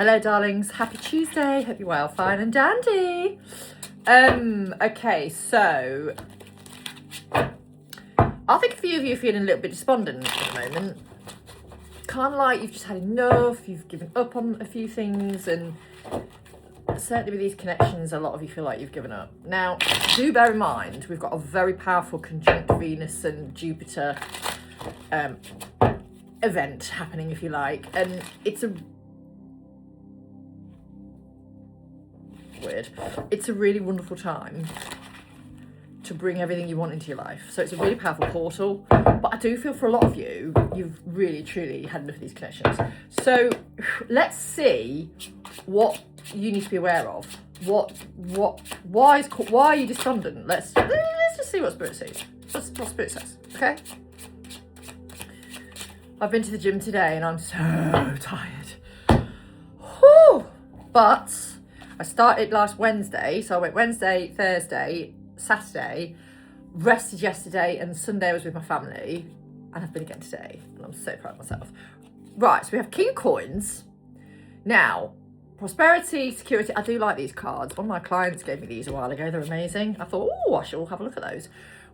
Hello, darlings. Happy Tuesday. Hope you're well, fine and dandy. Okay, so I think a few of you are feeling a little bit despondent at the moment. Kind of like you've just had enough, you've given up on a few things, and certainly with these connections, a lot of you feel like you've given up. Now, do bear in mind, we've got a very powerful conjunct Venus and Jupiter event happening, if you like, and it's a really wonderful time to bring everything you want into your life. So it's a really powerful portal, but I do feel for a lot of you, you've really truly had enough of these connections. So let's see what you need to be aware of. Why are you despondent? Let's just see what Spirit says. What Spirit says, okay? I've been to the gym today and I'm so tired. Whew. But I started last Wednesday, so I went Wednesday, Thursday, Saturday, rested yesterday, and Sunday I was with my family, and I've been again today, and I'm so proud of myself. Right, so we have King of Coins. Now, prosperity, security, I do like these cards. One of my clients gave me these a while ago, they're amazing. I thought, oh, I should have a look at those.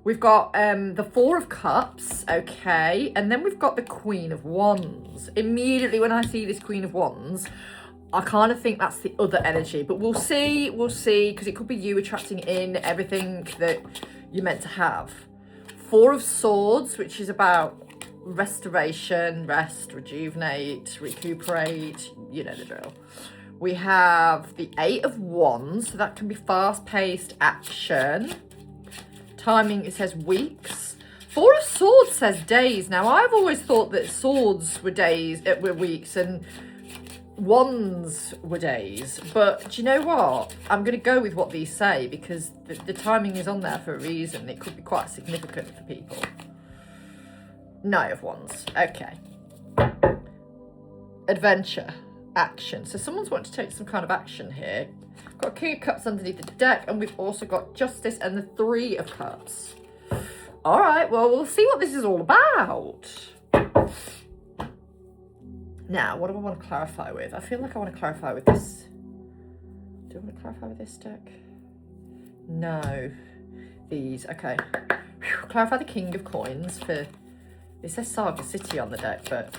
We've got the Four of Cups, okay, and then we've got the Queen of Wands. Immediately when I see this Queen of Wands, I kind of think that's the other energy, but we'll see, because it could be you attracting in everything that you're meant to have. Four of Swords, which is about restoration, rest, rejuvenate, recuperate, you know the drill. We have the Eight of Wands, so that can be fast-paced action. Timing, it says weeks. Four of Swords says days. Now, I've always thought that swords were days, were weeks, and wands were days, but do you know what? I'm going to go with what these say, because the timing is on there for a reason. It could be quite significant for people. Knight of Wands, okay. Adventure, action. So someone's wanting to take some kind of action here. Got King of Cups underneath the deck, and we've also got Justice and the Three of Cups. All right, well, we'll see what this is all about. Now, what do I want to clarify with? I feel like I want to clarify with this. Do I want to clarify with this deck? No. These, okay. Whew. Clarify the King of Coins for... It says Saga City on the deck, but...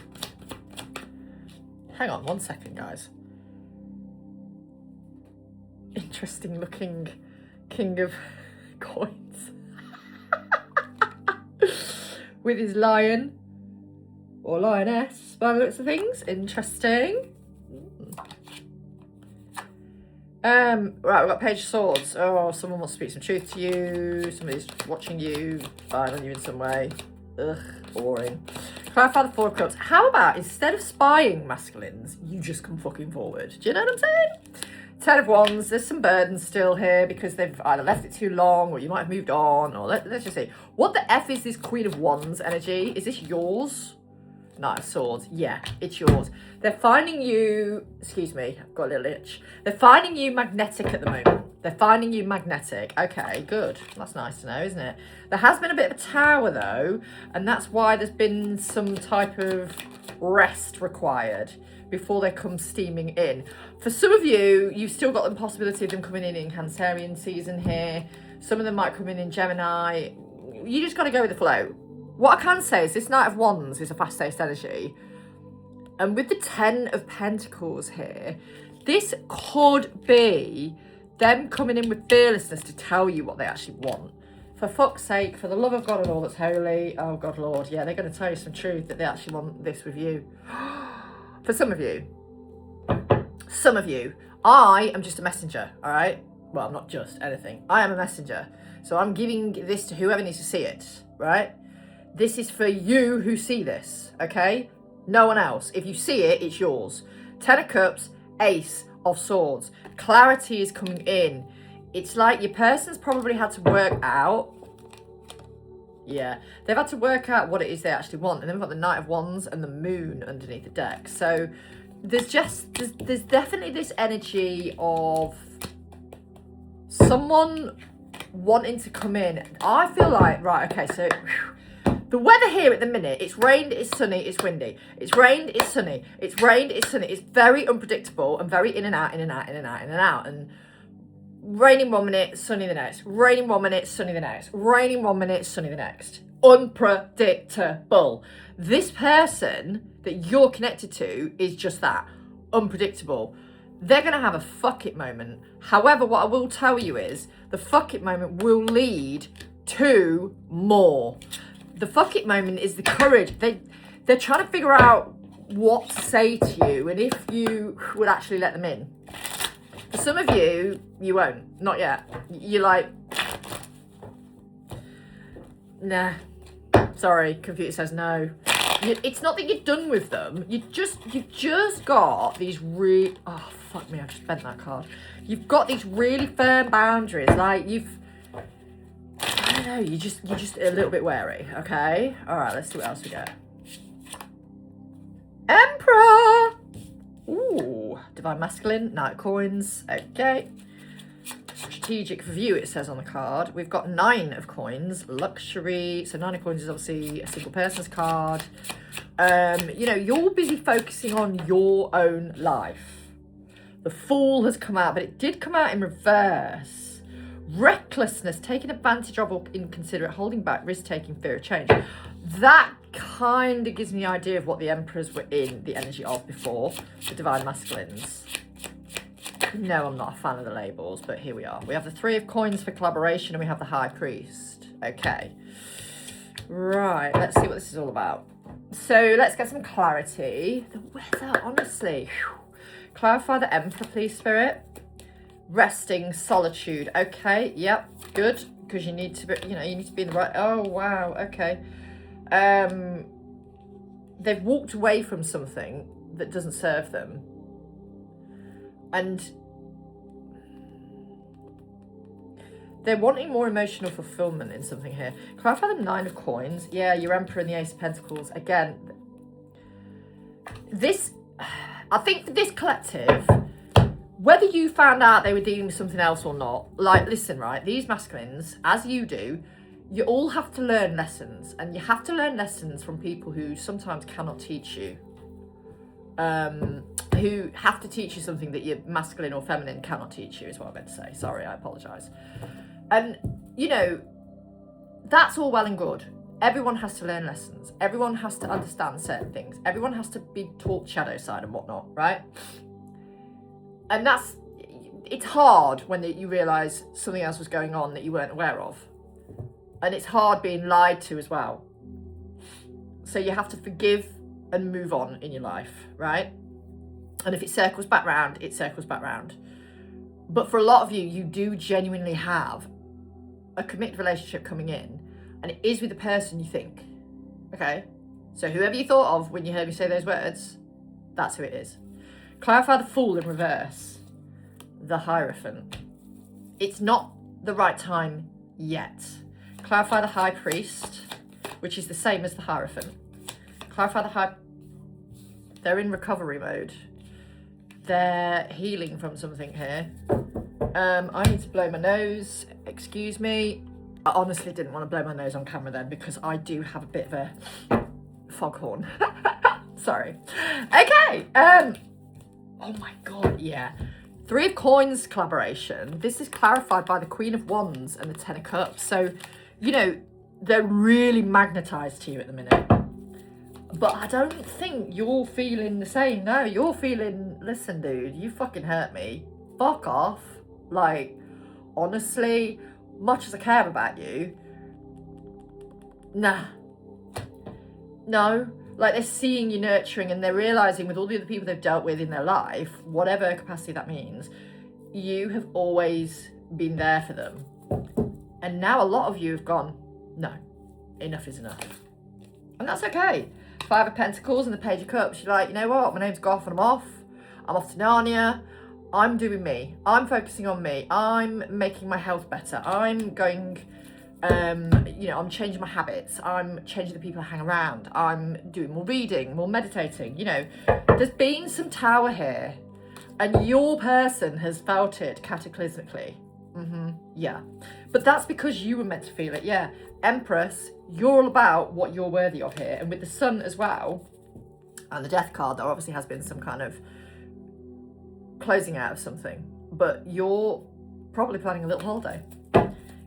Hang on 1 second, guys. Interesting looking King of Coins. With his lion. Or lioness, by the looks of things. Interesting. Right, we've got Page of Swords. Oh, someone wants to speak some truth to you. Somebody's watching you, spying on you in some way. Ugh, boring. Clarify the Four of Cups. How about, instead of spying masculines, you just come fucking forward? Do you know what I'm saying? Ten of Wands, there's some burdens still here because they've either left it too long or you might have moved on, or let's just see. What the F is this Queen of Wands energy? Is this yours? Knight of Swords, yeah, it's yours. They're finding you, excuse me, I've got a little itch. They're finding you magnetic at the moment. They're finding you magnetic. Okay, good. That's nice to know, isn't it? There has been a bit of a tower though, and that's why there's been some type of rest required before they come steaming in. For some of you, you've still got the possibility of them coming in Cancerian season here. Some of them might come in Gemini. You just got to go with the flow. What I can say is this Knight of Wands is a fast-paced energy. And with the Ten of Pentacles here, this could be them coming in with fearlessness to tell you what they actually want. For fuck's sake, for the love of God and all that's holy, oh God, Lord, yeah, they're going to tell you some truth that they actually want this with you. For some of you, I am just a messenger, all right? Well, I'm not just anything. I am a messenger. So I'm giving this to whoever needs to see it, right? This is for you who see this, okay? No one else. If you see it, it's yours. Ten of Cups, Ace of Swords. Clarity is coming in. It's like your person's probably had to work out. Yeah, they've had to work out what it is they actually want. And then we've got the Knight of Wands and the Moon underneath the deck. So there's definitely this energy of someone wanting to come in. I feel like, right, okay, so The weather here at the minute, it's rained, it's sunny, it's windy. It's rained, it's sunny. It's rained, it's sunny. It's very unpredictable and very in and out, in and out, in and out, in and out. And raining 1 minute, sunny the next. Raining 1 minute, sunny the next. Raining 1 minute, sunny the next. Unpredictable. This person that you're connected to is just that, unpredictable. They're going to have a fuck it moment. However, what I will tell you is the fuck it moment will lead to more. The fuck it moment is the courage. They're trying to figure out what to say to you and if you would actually let them in. For some of you, you won't. Not yet. You're like, nah, sorry, computer says no. It's not that you're done with them. You've just got these oh, fuck me, I just bent that card. You've got these really firm boundaries. Like I don't know, you're just a little bit wary, okay? All right, let's see what else we get. Emperor! Ooh, Divine Masculine, Knight of Coins, okay. Strategic View, it says on the card. We've got 9 of Coins, Luxury. So 9 of Coins is obviously a single person's card. You know, you're busy focusing on your own life. The Fool has come out, but it did come out in reverse. Recklessness, taking advantage of or inconsiderate, holding back, risk-taking, fear of change. That kind of gives me the idea of what the Emperors were in the energy of before, the Divine Masculines. No, I'm not a fan of the labels, but here we are. We have the 3 of Coins for collaboration and we have the High Priest. Okay. Right, let's see what this is all about. So let's get some clarity. The weather, honestly. Whew. Clarify the Emperor, please, Spirit. Resting, solitude. Okay, yep, good. Because you need to be, you need to be in the right. Oh, wow, okay. They've walked away from something that doesn't serve them. And they're wanting more emotional fulfillment in something here. Clarify the 9 of Coins. Yeah, your Emperor and the Ace of Pentacles. Again, I think for this collective, whether you found out they were dealing with something else or not, like, listen, right, these masculines, as you do, you all have to learn lessons. And you have to learn lessons from people who sometimes cannot teach you. Who have to teach you something that your masculine or feminine cannot teach you, is what I meant to say. Sorry, I apologise. And, that's all well and good. Everyone has to learn lessons. Everyone has to understand certain things. Everyone has to be taught shadow side and whatnot, right? And it's hard when you realise something else was going on that you weren't aware of. And it's hard being lied to as well. So you have to forgive and move on in your life, right? And if it circles back round, it circles back round. But for a lot of you, you do genuinely have a committed relationship coming in, and it is with the person you think, okay? So whoever you thought of when you heard me say those words, that's who it is. Clarify the Fool in reverse, the Hierophant. It's not the right time yet. Clarify the High Priest, which is the same as the Hierophant. Clarify they're in recovery mode. They're healing from something here. I need to blow my nose. Excuse me. I honestly didn't want to blow my nose on camera then because I do have a bit of a foghorn. Sorry. Okay. Oh my God, yeah. 3 of Coins collaboration. This is clarified by the Queen of Wands and the 10 of Cups. So, they're really magnetised to you at the minute. But I don't think you're feeling the same. No, you're feeling, listen, dude, you fucking hurt me. Fuck off. Like, honestly, much as I care about you, nah. No. Like, they're seeing you nurturing and they're realising with all the other people they've dealt with in their life, whatever capacity that means, you have always been there for them. And now a lot of you have gone, no, enough is enough. And that's okay. 5 of Pentacles and the Page of Cups. You're like, you know what? My name's Goff and I'm off. I'm off to Narnia. I'm doing me. I'm focusing on me. I'm making my health better. I'm going, I'm changing my habits. I'm changing the people I hang around. I'm doing more reading, more meditating. There's been some tower here and your person has felt it cataclysmically. Yeah. But that's because you were meant to feel it. Yeah. Empress, you're all about what you're worthy of here. And with the Sun as well, and the Death card, there obviously has been some kind of closing out of something. But you're probably planning a little holiday.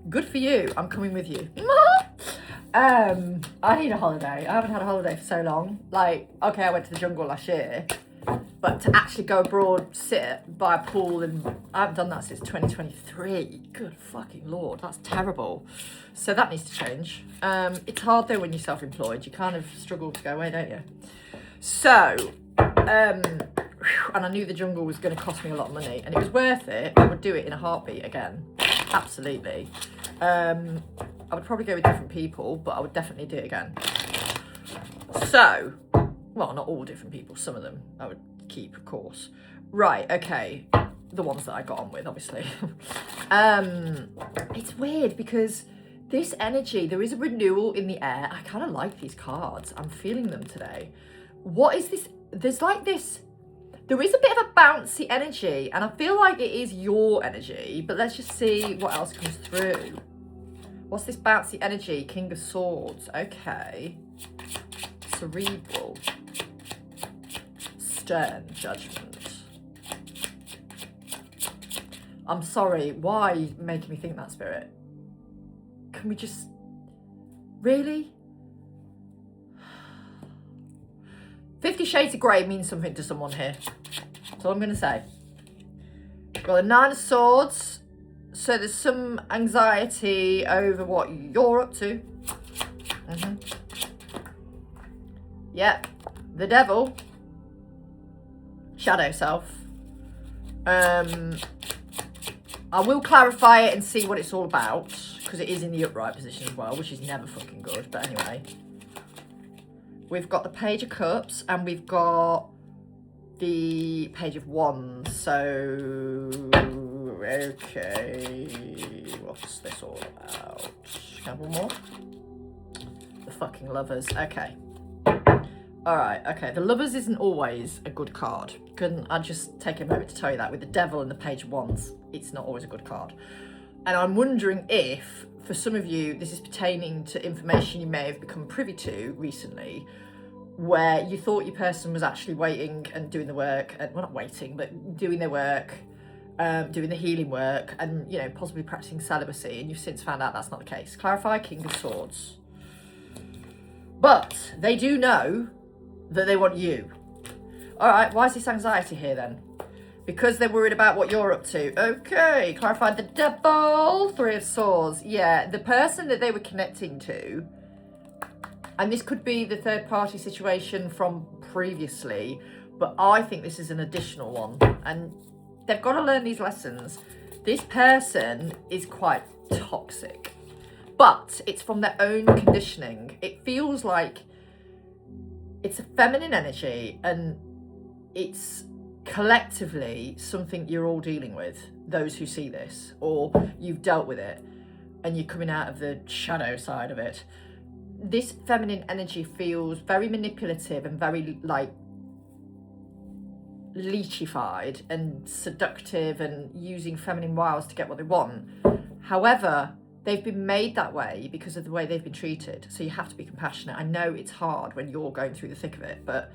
Good for you. I'm coming with you. I need a holiday. I haven't had a holiday for so long. Like, okay, I went to the jungle last year, but to actually go abroad, sit by a pool, and I haven't done that since 2023. Good fucking Lord, that's terrible. So that needs to change. It's hard though when you're self-employed. You kind of struggle to go away, don't you? So, and I knew the jungle was going to cost me a lot of money, and it was worth it. I would do it in a heartbeat again. Absolutely. I would probably go with different people, but I would definitely do it again. So, well, not all different people. Some of them I would keep, of course. Right, okay. The ones that I got on with, obviously. It's weird because this energy, there is a renewal in the air. I kind of like these cards. I'm feeling them today. What is this? There's like this, there is a bit of a bouncy energy, and I feel like it is your energy, but let's just see what else comes through. What's this bouncy energy? King of Swords. Okay. Cerebral. Stern judgment. I'm sorry. Why are you making me think that, Spirit? Can we just... Really? 50 Shades of Grey means something to someone here. That's all I'm going to say. Got the Nine of Swords. So there's some anxiety over what you're up to. Yep. The Devil. Shadow Self. I will clarify it and see what it's all about, because it is in the upright position as well, which is never fucking good. But anyway. We've got the Page of Cups, and we've got the Page of Wands. So... Okay, what's this all about? Can I have one more? The fucking Lovers. Okay. Alright, okay. The Lovers isn't always a good card. Couldn't I just take a moment to tell you that? With the Devil and the Page of Wands, it's not always a good card. And I'm wondering if, for some of you, this is pertaining to information you may have become privy to recently, where you thought your person was actually waiting and doing the work, and, well, not waiting, but doing their work, doing the healing work, and, you know, possibly practicing celibacy, and you've since found out that's not the case. Clarify, King of Swords. But they do know that they want you. All right, why is this anxiety here then? Because they're worried about what you're up to. Okay, clarify the Devil. Three of Swords. Yeah, the person that they were connecting to, and this could be the third party situation from previously, but I think this is an additional one, and they've got to learn these lessons. This person is quite toxic, but it's from their own conditioning. It feels like it's a feminine energy, and it's collectively something you're all dealing with, those who see this, or you've dealt with it, and you're coming out of the shadow side of it. This feminine energy feels very manipulative and very, like, leechified and seductive and using feminine wiles to get what they want. However, they've been made that way because of the way they've been treated. So you have to be compassionate. I know it's hard when you're going through the thick of it, but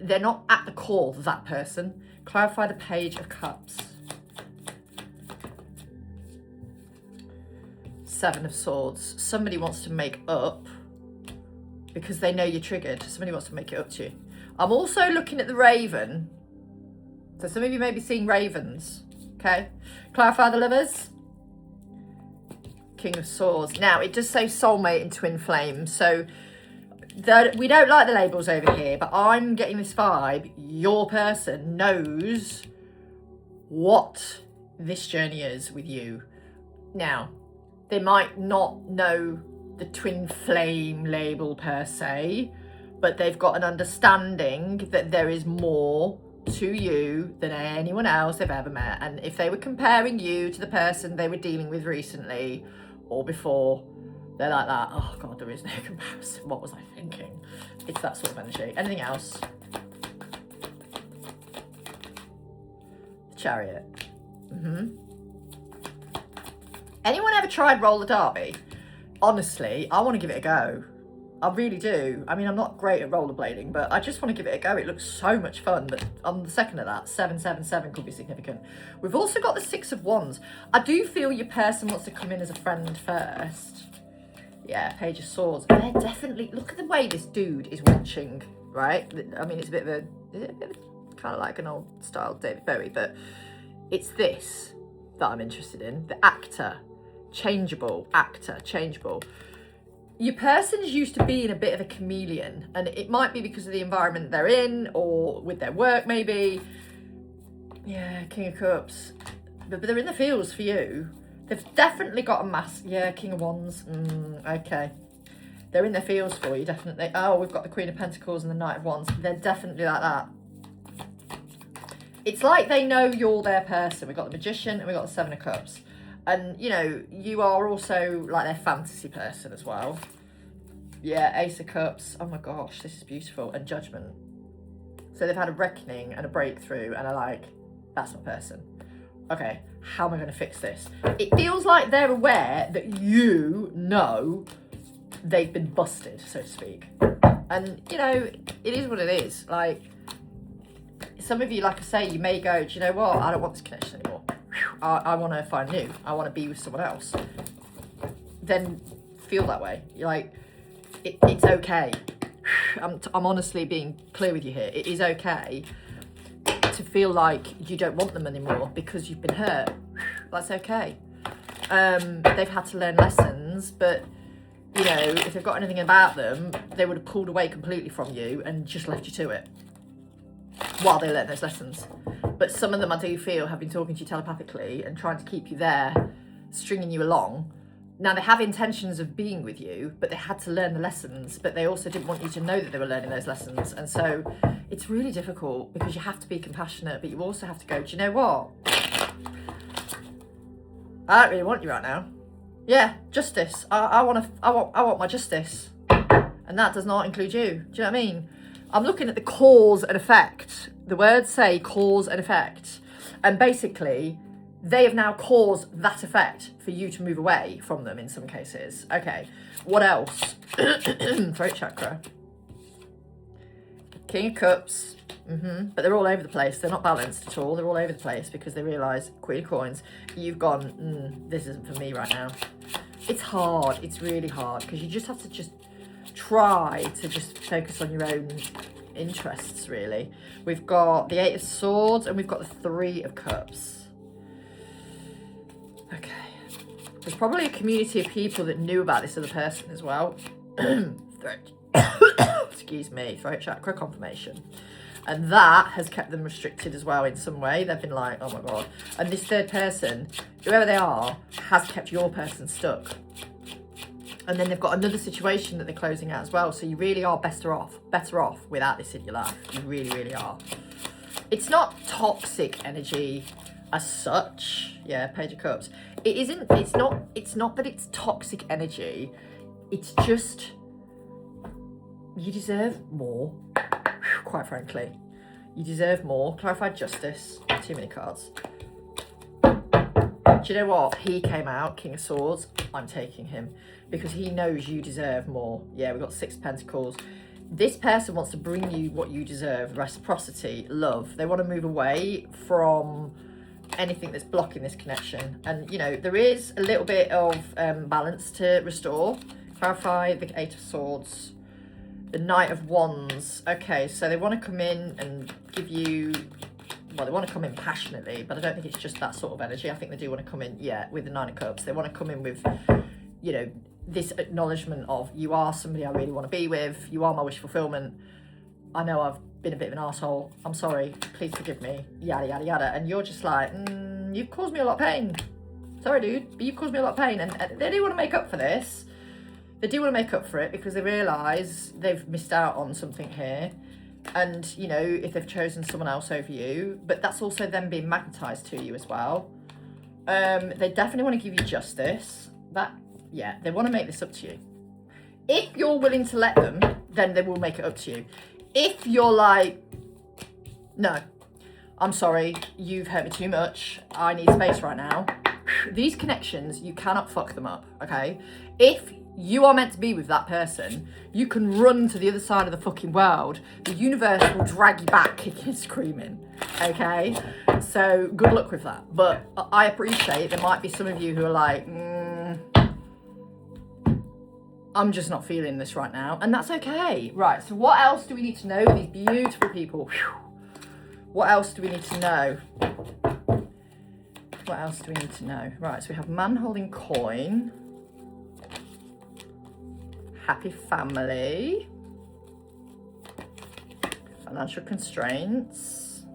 they're not at the core of that person. Clarify the Page of Cups. Seven of Swords. Somebody wants to make up because they know you're triggered. Somebody wants to make it up to you. I'm also looking at the Raven. So some of you may be seeing ravens. Okay. Clarify the Lovers. King of Swords. Now, it does say soulmate and twin flame. So we don't like the labels over here, but I'm getting this vibe. Your person knows what this journey is with you. Now, they might not know the twin flame label per se, but they've got an understanding that there is more to you than anyone else they've ever met. And if they were comparing you to the person they were dealing with recently or before, they're like that. Oh God, there is no comparison. What was I thinking? It's that sort of energy. Anything else? The Chariot. Anyone ever tried roller derby? Honestly, I want to give it a go. I really do. I mean, I'm not great at rollerblading, but I just want to give it a go. It looks so much fun. But on the second of that, 777 could be significant. We've also got the 6 of Wands. I do feel your person wants to come in as a friend first. Yeah, Page of Swords. They're definitely, look at the way this dude is watching, right? I mean, it's a bit of kind of like an old style David Bowie, but it's this that I'm interested in. The actor, changeable, actor, changeable. Your person's used to being a bit of a chameleon, and it might be because of the environment they're in or with their work maybe. Yeah, King of Cups. But they're in the fields for you. They've definitely got a mask. Yeah, King of Wands. Okay. They're in their fields for you, definitely. Oh, we've got the Queen of Pentacles and the Knight of Wands. They're definitely like that. It's like they know you're their person. We've got the Magician and we've got the 7 of Cups. And, you know, you are also like their fantasy person as well. Yeah, Ace of Cups. Oh my gosh, this is beautiful. And Judgment. So they've had a reckoning and a breakthrough and are like, that's my person. Okay, how am I going to fix this? It feels like they're aware that you know they've been busted, so to speak. And, you know, it is what it is. Like, some of you, like I say, you may go, do you know what? I don't want this connection anymore. I want to find new. I want to be with someone else. Then feel that way. You're like, it's okay. I'm honestly being clear with you here. It is okay to feel like you don't want them anymore because you've been hurt. That's okay. They've had to learn lessons, but you know, if they've got anything about them, they would have pulled away completely from you and just left you to it while they learn those lessons. But some of them, I do feel, have been talking to you telepathically and trying to keep you there, stringing you along. Now, they have intentions of being with you, but they had to learn the lessons, but they also didn't want you to know that they were learning those lessons. And so it's really difficult because you have to be compassionate, but you also have to go, do you know what? I don't really want you right now. Yeah, justice. I want my justice. And that does not include you. Do you know what I mean? I'm looking at the cause and effect. The words say cause and effect. And basically, they have now caused that effect for you to move away from them in some cases. Okay, what else? Throat chakra. King of Cups. But they're all over the place. They're not balanced at all. They're all over the place because they realise, Queen of Coins, you've gone, this isn't for me right now. It's hard. It's really hard because you just have to just try to just focus on your own interests, really. We've got the 8 of Swords and we've got the 3 of Cups. Okay. There's probably a community of people that knew about this other person as well. Excuse me, throat chakra confirmation. And that has kept them restricted as well in some way. They've been like, oh my God. And this third person, whoever they are, has kept your person stuck. And then they've got another situation that they're closing out as well. So you really are better off without this in your life. You really, really are. It's not toxic energy as such. Yeah, Page of Cups. It isn't, it's not that it's toxic energy. It's just, you deserve more. Quite frankly, you deserve more. Clarified justice. Too many cards. Do you know what? He came out, King of Swords. I'm taking him because he knows you deserve more. Yeah, we've got 6 Pentacles. This person wants to bring you what you deserve. Reciprocity, love. They want to move away from anything that's blocking this connection. And, you know, there is a little bit of balance to restore. Clarify the 8 of Swords. The Knight of Wands. Okay, so they want to come in and give you, well, they want to come in passionately, but I don't think it's just that sort of energy. I think they do want to come in, yeah, with the 9 of Cups. They want to come in with, you know, this acknowledgement of, you are somebody I really want to be with. You are my wish fulfillment. I know I've been a bit of an arsehole. I'm sorry. Please forgive me. Yada, yada, yada. And you're just like, you've caused me a lot of pain. Sorry, dude, but you've caused me a lot of pain. And they do want to make up for this. They do want to make up for it because they realise they've missed out on something here. And, you know, if they've chosen someone else over you, but that's also them being magnetised to you as well. They definitely want to give you justice. Yeah, they want to make this up to you. If you're willing to let them, then they will make it up to you. If you're like, no, I'm sorry, you've hurt me too much. I need space right now. these connections, you cannot fuck them up, okay? If you are meant to be with that person, you can run to the other side of the fucking world. The universe will drag you back kicking and screaming, okay? So good luck with that. But I appreciate there might be some of you who are like, I'm just not feeling this right now. And that's okay. Right, so what else do we need to know with these beautiful people? What else do we need to know? What else do we need to know? Right, so we have man holding coin. Happy family. Financial constraints.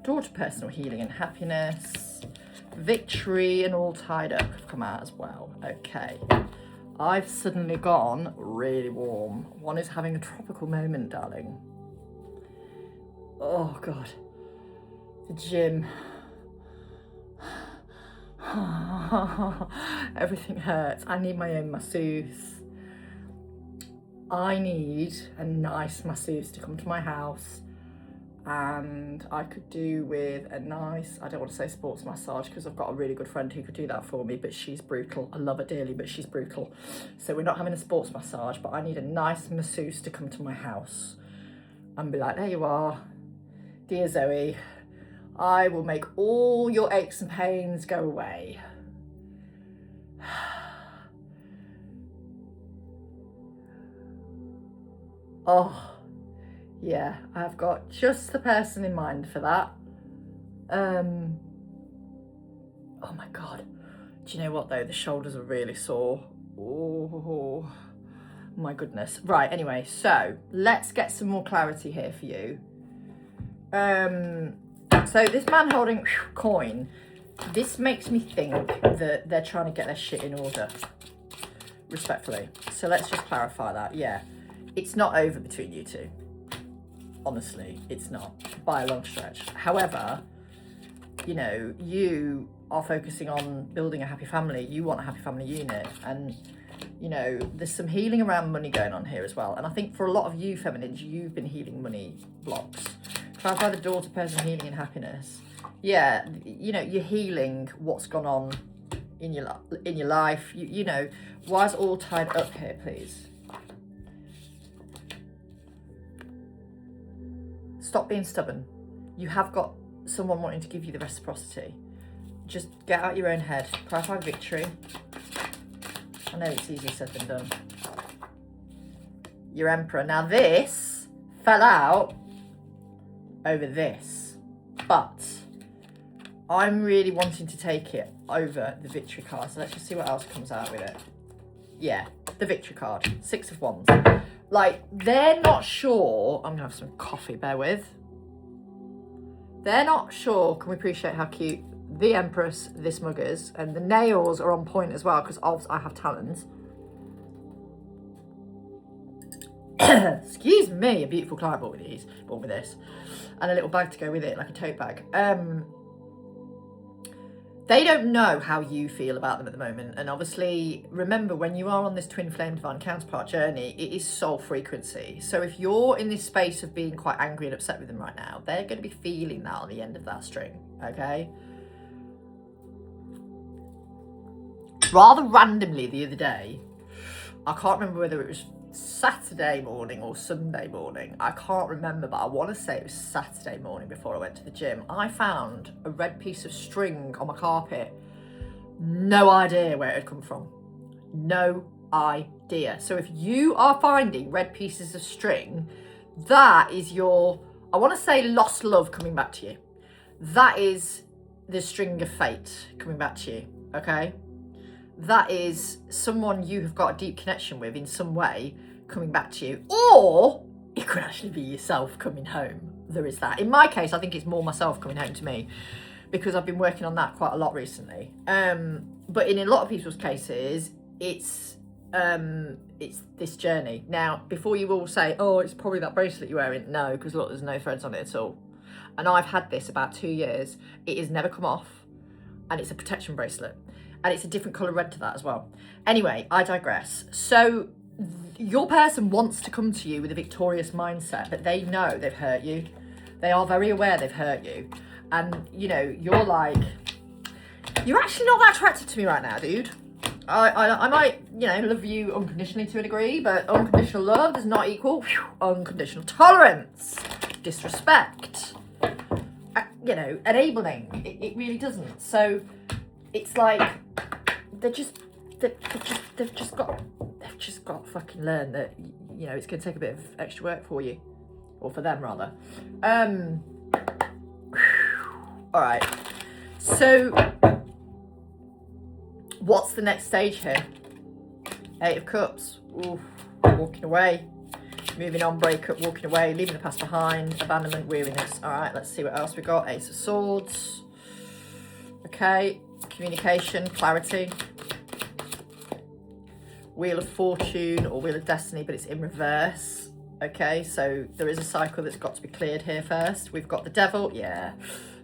Daughter personal healing and happiness. Victory and all tied up have come out as well. Okay. I've suddenly gone really warm. One is having a tropical moment, darling. Oh God. The gym. Everything hurts. I need my own masseuse. I need a nice masseuse to come to my house, and I could do with a nice, I don't want to say sports massage because I've got a really good friend who could do that for me, but she's brutal. I love her dearly, but she's brutal. So we're not having a sports massage, but I need a nice masseuse to come to my house and be like, there you are, dear Zoe, I will make all your aches and pains go away. Oh, yeah, I've got just the person in mind for that. Oh my God. Do you know what though? The shoulders are really sore. Oh my goodness. Right, anyway, so let's get some more clarity here for you. So this man holding coin, this makes me think that they're trying to get their shit in order, respectfully. So let's just clarify that. Yeah, it's not over between you two. Honestly, it's not, by a long stretch. However, you know, you are focusing on building a happy family. You want a happy family unit. And, you know, there's some healing around money going on here as well. And I think for a lot of you feminines, you've been healing money blocks. Clarify the daughter person healing and happiness. Yeah, you know, you're healing what's gone on in your life. You know, why is it all tied up here, please? Stop being stubborn. You have got someone wanting to give you the reciprocity. Just get out your own head. Clarify victory. I know it's easier said than done. Your Emperor. Now this fell out over this, but I'm really wanting to take it over the victory card. So let's just see what else comes out with it. Yeah, the victory card. 6 of Wands. Like, they're not sure. I'm gonna have some coffee, bear with. They're not sure. Can we appreciate how cute the Empress, this mug is? And the nails are on point as well, because I have talons. Excuse me, a beautiful client bought with this. And a little bag to go with it, like a tote bag. They don't know how you feel about them at the moment. And obviously, remember, when you are on this twin flame divine counterpart journey, it is soul frequency. So if you're in this space of being quite angry and upset with them right now, they're going to be feeling that on the end of that string, okay? Rather randomly the other day, I can't remember whether it was Saturday morning or Sunday morning, I can't remember, but I want to say it was Saturday morning before I went to the gym. I found a red piece of string on my carpet. No idea where it had come from. No idea. So if you are finding red pieces of string, that is your, I want to say, lost love coming back to you. That is the string of fate coming back to you, okay? That is someone you have got a deep connection with in some way coming back to you, or it could actually be yourself coming home. There is that. In my case, I think it's more myself coming home to me, because I've been working on that quite a lot recently. But in a lot of people's cases, it's this journey. Now, before you all say, oh, it's probably that bracelet you're wearing, no, because look, there's no threads on it at all. And I've had this about 2 years. It has never come off, and it's a protection bracelet. And it's a different colour red to that as well. Anyway, I digress. So your person wants to come to you with a victorious mindset, but they know they've hurt you. They are very aware they've hurt you. And, you know, you're like, You're actually not that attractive to me right now, dude. I might, you know, love you unconditionally to a degree, but unconditional love does not equal unconditional tolerance, disrespect, you know, enabling. It really doesn't. So it's like they've just got to fucking learn that, you know, it's going to take a bit of extra work for you, or for them rather. All right. So what's the next stage here? 8 of Cups. Ooh, walking away, moving on, breakup, walking away, leaving the past behind, abandonment, weariness. All right, let's see what else we got. Ace of Swords. Okay, communication, clarity. Wheel of Fortune or Wheel of Destiny, but it's in reverse. Okay, so there is a cycle that's got to be cleared here first. We've got the Devil, yeah.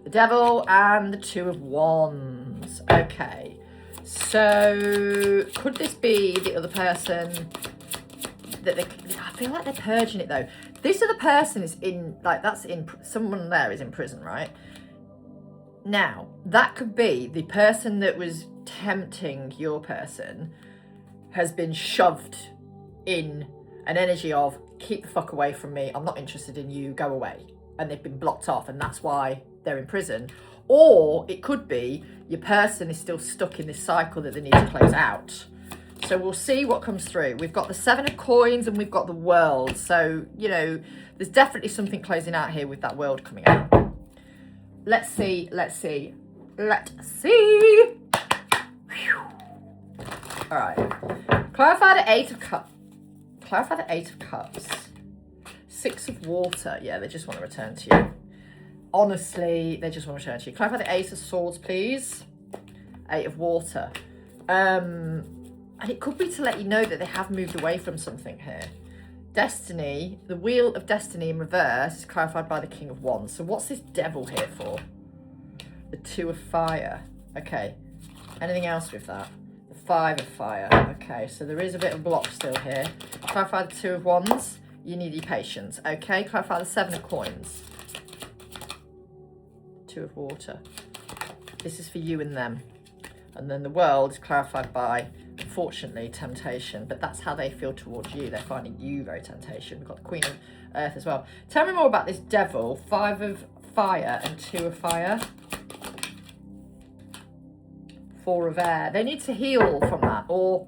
The Devil and the Two of Wands. Okay. So could this be the other person that I feel like they're purging it though. This other person is in, like, someone there is in prison, right? Now, that could be the person that was tempting your person has been shoved in an energy of, keep the fuck away from me, I'm not interested in you, go away. And they've been blocked off, and that's why they're in prison. Or it could be your person is still stuck in this cycle that they need to close out. So we'll see what comes through. We've got the 7 of Coins and we've got the World. So, you know, there's definitely something closing out here with that World coming out. Let's see. All right. Clarify the 8 of Cups. Clarify the 8 of Cups. 6 of Water. Yeah, they just want to return to you. Honestly, they just want to return to you. Clarify the Ace of Swords, please. 8 of Water. And it could be to let you know that they have moved away from something here. Destiny, the Wheel of Destiny in reverse is clarified by the King of Wands. So what's this Devil here for? The 2 of Fire. Okay. Anything else with that? The 5 of Fire. Okay, so there is a bit of block still here. Clarify the 2 of Wands. You need your patience. Okay, clarify the 7 of Coins. 2 of Water. This is for you and them. And then the World is clarified by, unfortunately, temptation. But that's how they feel towards you. They're finding you very temptation. We've got the Queen of Earth as well. Tell me more about this Devil. 5 of Fire and 2 of Fire. 4 of Air. They need to heal from that, or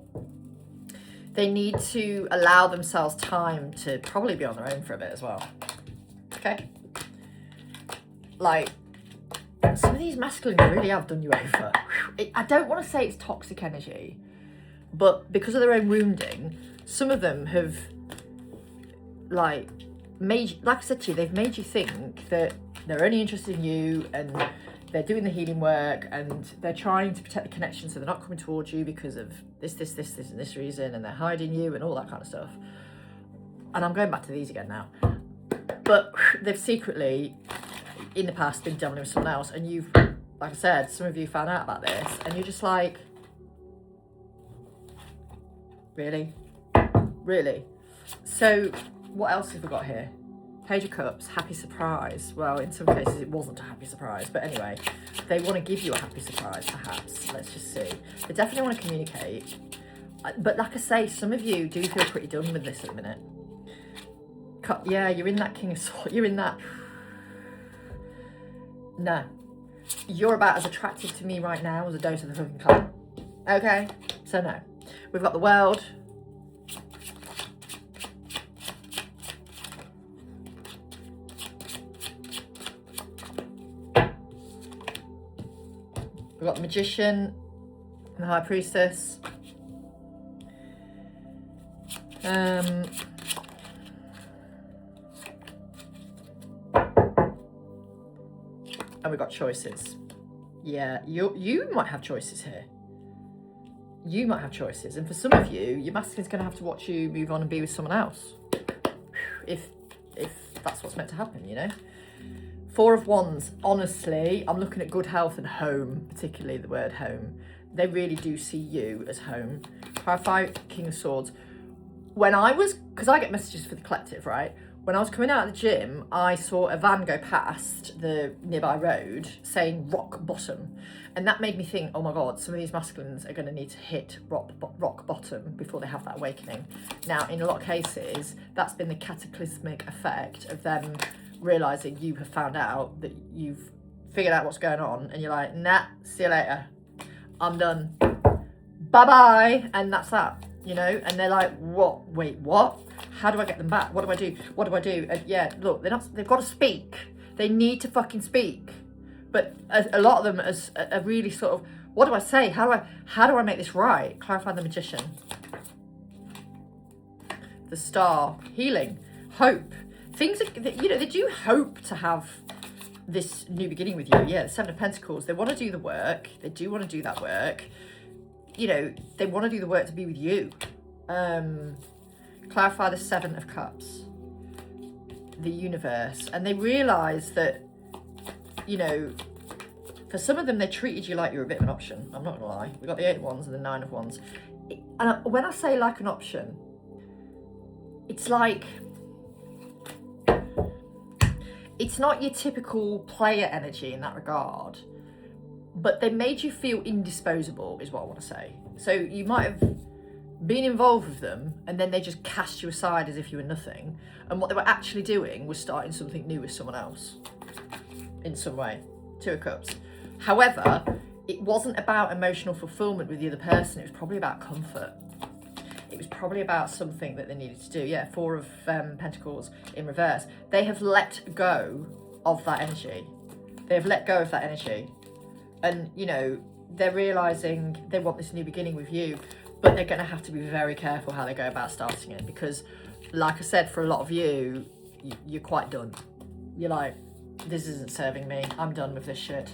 they need to allow themselves time to probably be on their own for a bit as well. Okay? Like, some of these masculines really have done you over. I don't want to say it's toxic energy, but because of their own wounding, some of them have, like I said to you, they've made you think that they're only interested in you, and they're doing the healing work, and they're trying to protect the connection, so they're not coming towards you because of this, and this reason, and they're hiding you and all that kind of stuff. And I'm going back to these again now. But they've secretly, in the past, been dealing with someone else, and you've, like I said, some of you found out about this, and you're just like, really? So what else have we got here? Page of Cups, happy surprise. Well, in some cases it wasn't a happy surprise, but anyway, they want to give you a happy surprise, perhaps. Let's just see. They definitely want to communicate, but like I say, some of you do feel pretty done with this at the minute. Yeah, you're in that King of Swords. You're in that. No, you're about as attractive to me right now as a dose of the fucking cup. Okay, so no. We've got the World. We've got the Magician and the High Priestess. And we've got choices. Yeah, you might have choices here. You might have choices. And for some of you, your masculine's going to have to watch you move on and be with someone else. If that's what's meant to happen, you know? 4 of Wands. Honestly, I'm looking at good health and home, particularly the word home. They really do see you as home. Clarify King of Swords. When I was, because I get messages for the collective, right? when I was coming out of the gym, I saw a van go past the nearby road saying rock bottom. And that made me think, oh my God, some of these masculines are going to need to hit rock bottom before they have that awakening. Now, in a lot of cases, that's been the cataclysmic effect of them realising you have found out that you've figured out what's going on, and you're like, nah, see you later. I'm done. Bye-bye. And that's that, you know? And they're like, what? Wait, what? How do I get them back? What do I do? What do I do? And yeah, look, they've got to speak. They need to fucking speak. But a lot of them are really sort of, what do I say? How do I make this right? Clarify the Magician. The Star. Healing. Hope. Things are, you know, they do hope to have this new beginning with you. Yeah, the Seven of Pentacles. They want to do the work. They do want to do that work. You know, they want to do the work to be with you. Clarify the Seven of Cups. The Universe. And they realise that, you know, for some of them, they treated you like you were a bit of an option. I'm not going to lie. We've got the Eight of Wands and the Nine of Wands. And when I say like an option, it's like, it's not your typical player energy in that regard, but they made you feel indisposable is what I want to say. So you might have been involved with them and then they just cast you aside as if you were nothing. And what they were actually doing was starting something new with someone else in some way. Two of Cups. However, it wasn't about emotional fulfillment with the other person. It was probably about comfort. It was probably about something that they needed to do. Yeah, Four of Pentacles in reverse. They have let go of that energy. They have let go of that energy. And, you know, they're realising they want this new beginning with you, but they're going to have to be very careful how they go about starting it. Because, like I said, for a lot of you, you're quite done. You're like, this isn't serving me. I'm done with this shit.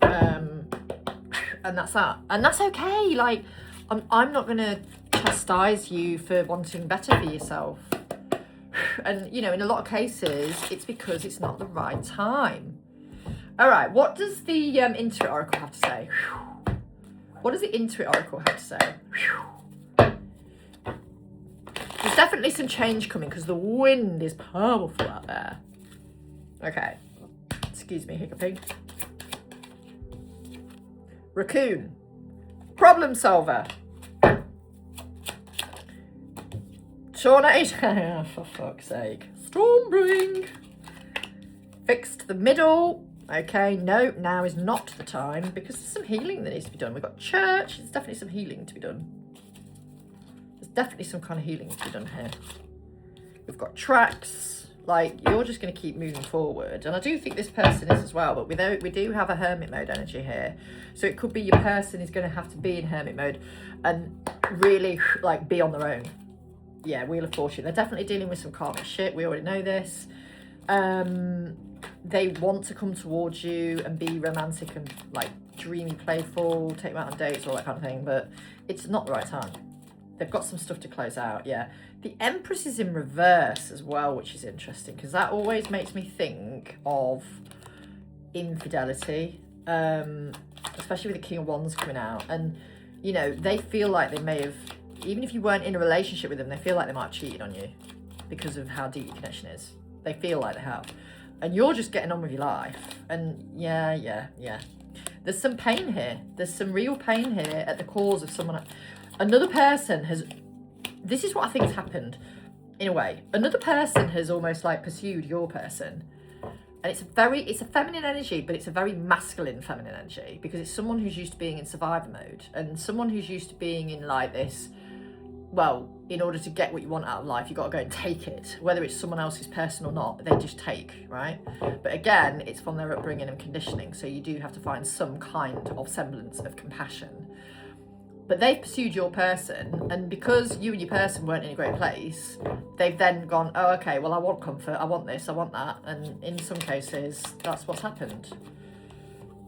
And that's that. And that's okay. Like, I'm not going to chastise you for wanting better for yourself. And, you know, in a lot of cases, it's because it's not the right time. All right, what does the Intuit Oracle have to say? What does the Intuit Oracle have to say? There's definitely some change coming because the wind is powerful out there. Okay. Excuse me, hiccuping. Raccoon. Problem solver. Tornado. For fuck's sake. Storm brewing. Fixed the middle. Okay, no, now is not the time because there's some healing that needs to be done. We've got church. There's definitely some healing to be done. There's definitely some kind of healing to be done here. We've got tracks. Like, you're just going to keep moving forward. And I do think this person is as well, but we do have a hermit mode energy here. So it could be your person is going to have to be in hermit mode and really, like, be on their own. Yeah, Wheel of Fortune. They're definitely dealing with some karmic shit. We already know this. They want to come towards you and be romantic and, like, dreamy, playful, take them out on dates, all that kind of thing. But it's not the right time. They've got some stuff to close out, yeah. The Empress is in reverse as well, which is interesting because that always makes me think of infidelity, especially with the King of Wands coming out. And, you know, they feel like they may have, even if you weren't in a relationship with them, they feel like they might have cheated on you because of how deep your connection is. They feel like they have. And you're just getting on with your life. And yeah. There's some pain here. There's some real pain here at the cause of someone. Another person has, this is what I think has happened in a way. Another person has almost like pursued your person. And it's a feminine energy, but it's a very masculine feminine energy because it's someone who's used to being in survivor mode and someone who's used to being in like this, well, in order to get what you want out of life, you've got to go and take it. Whether it's someone else's person or not, they just take, right? But again, it's from their upbringing and conditioning. So you do have to find some kind of semblance of compassion. But they've pursued your person, and because you and your person weren't in a great place, they've then gone, oh, okay, well, I want comfort, I want this, I want that. And in some cases, that's what's happened.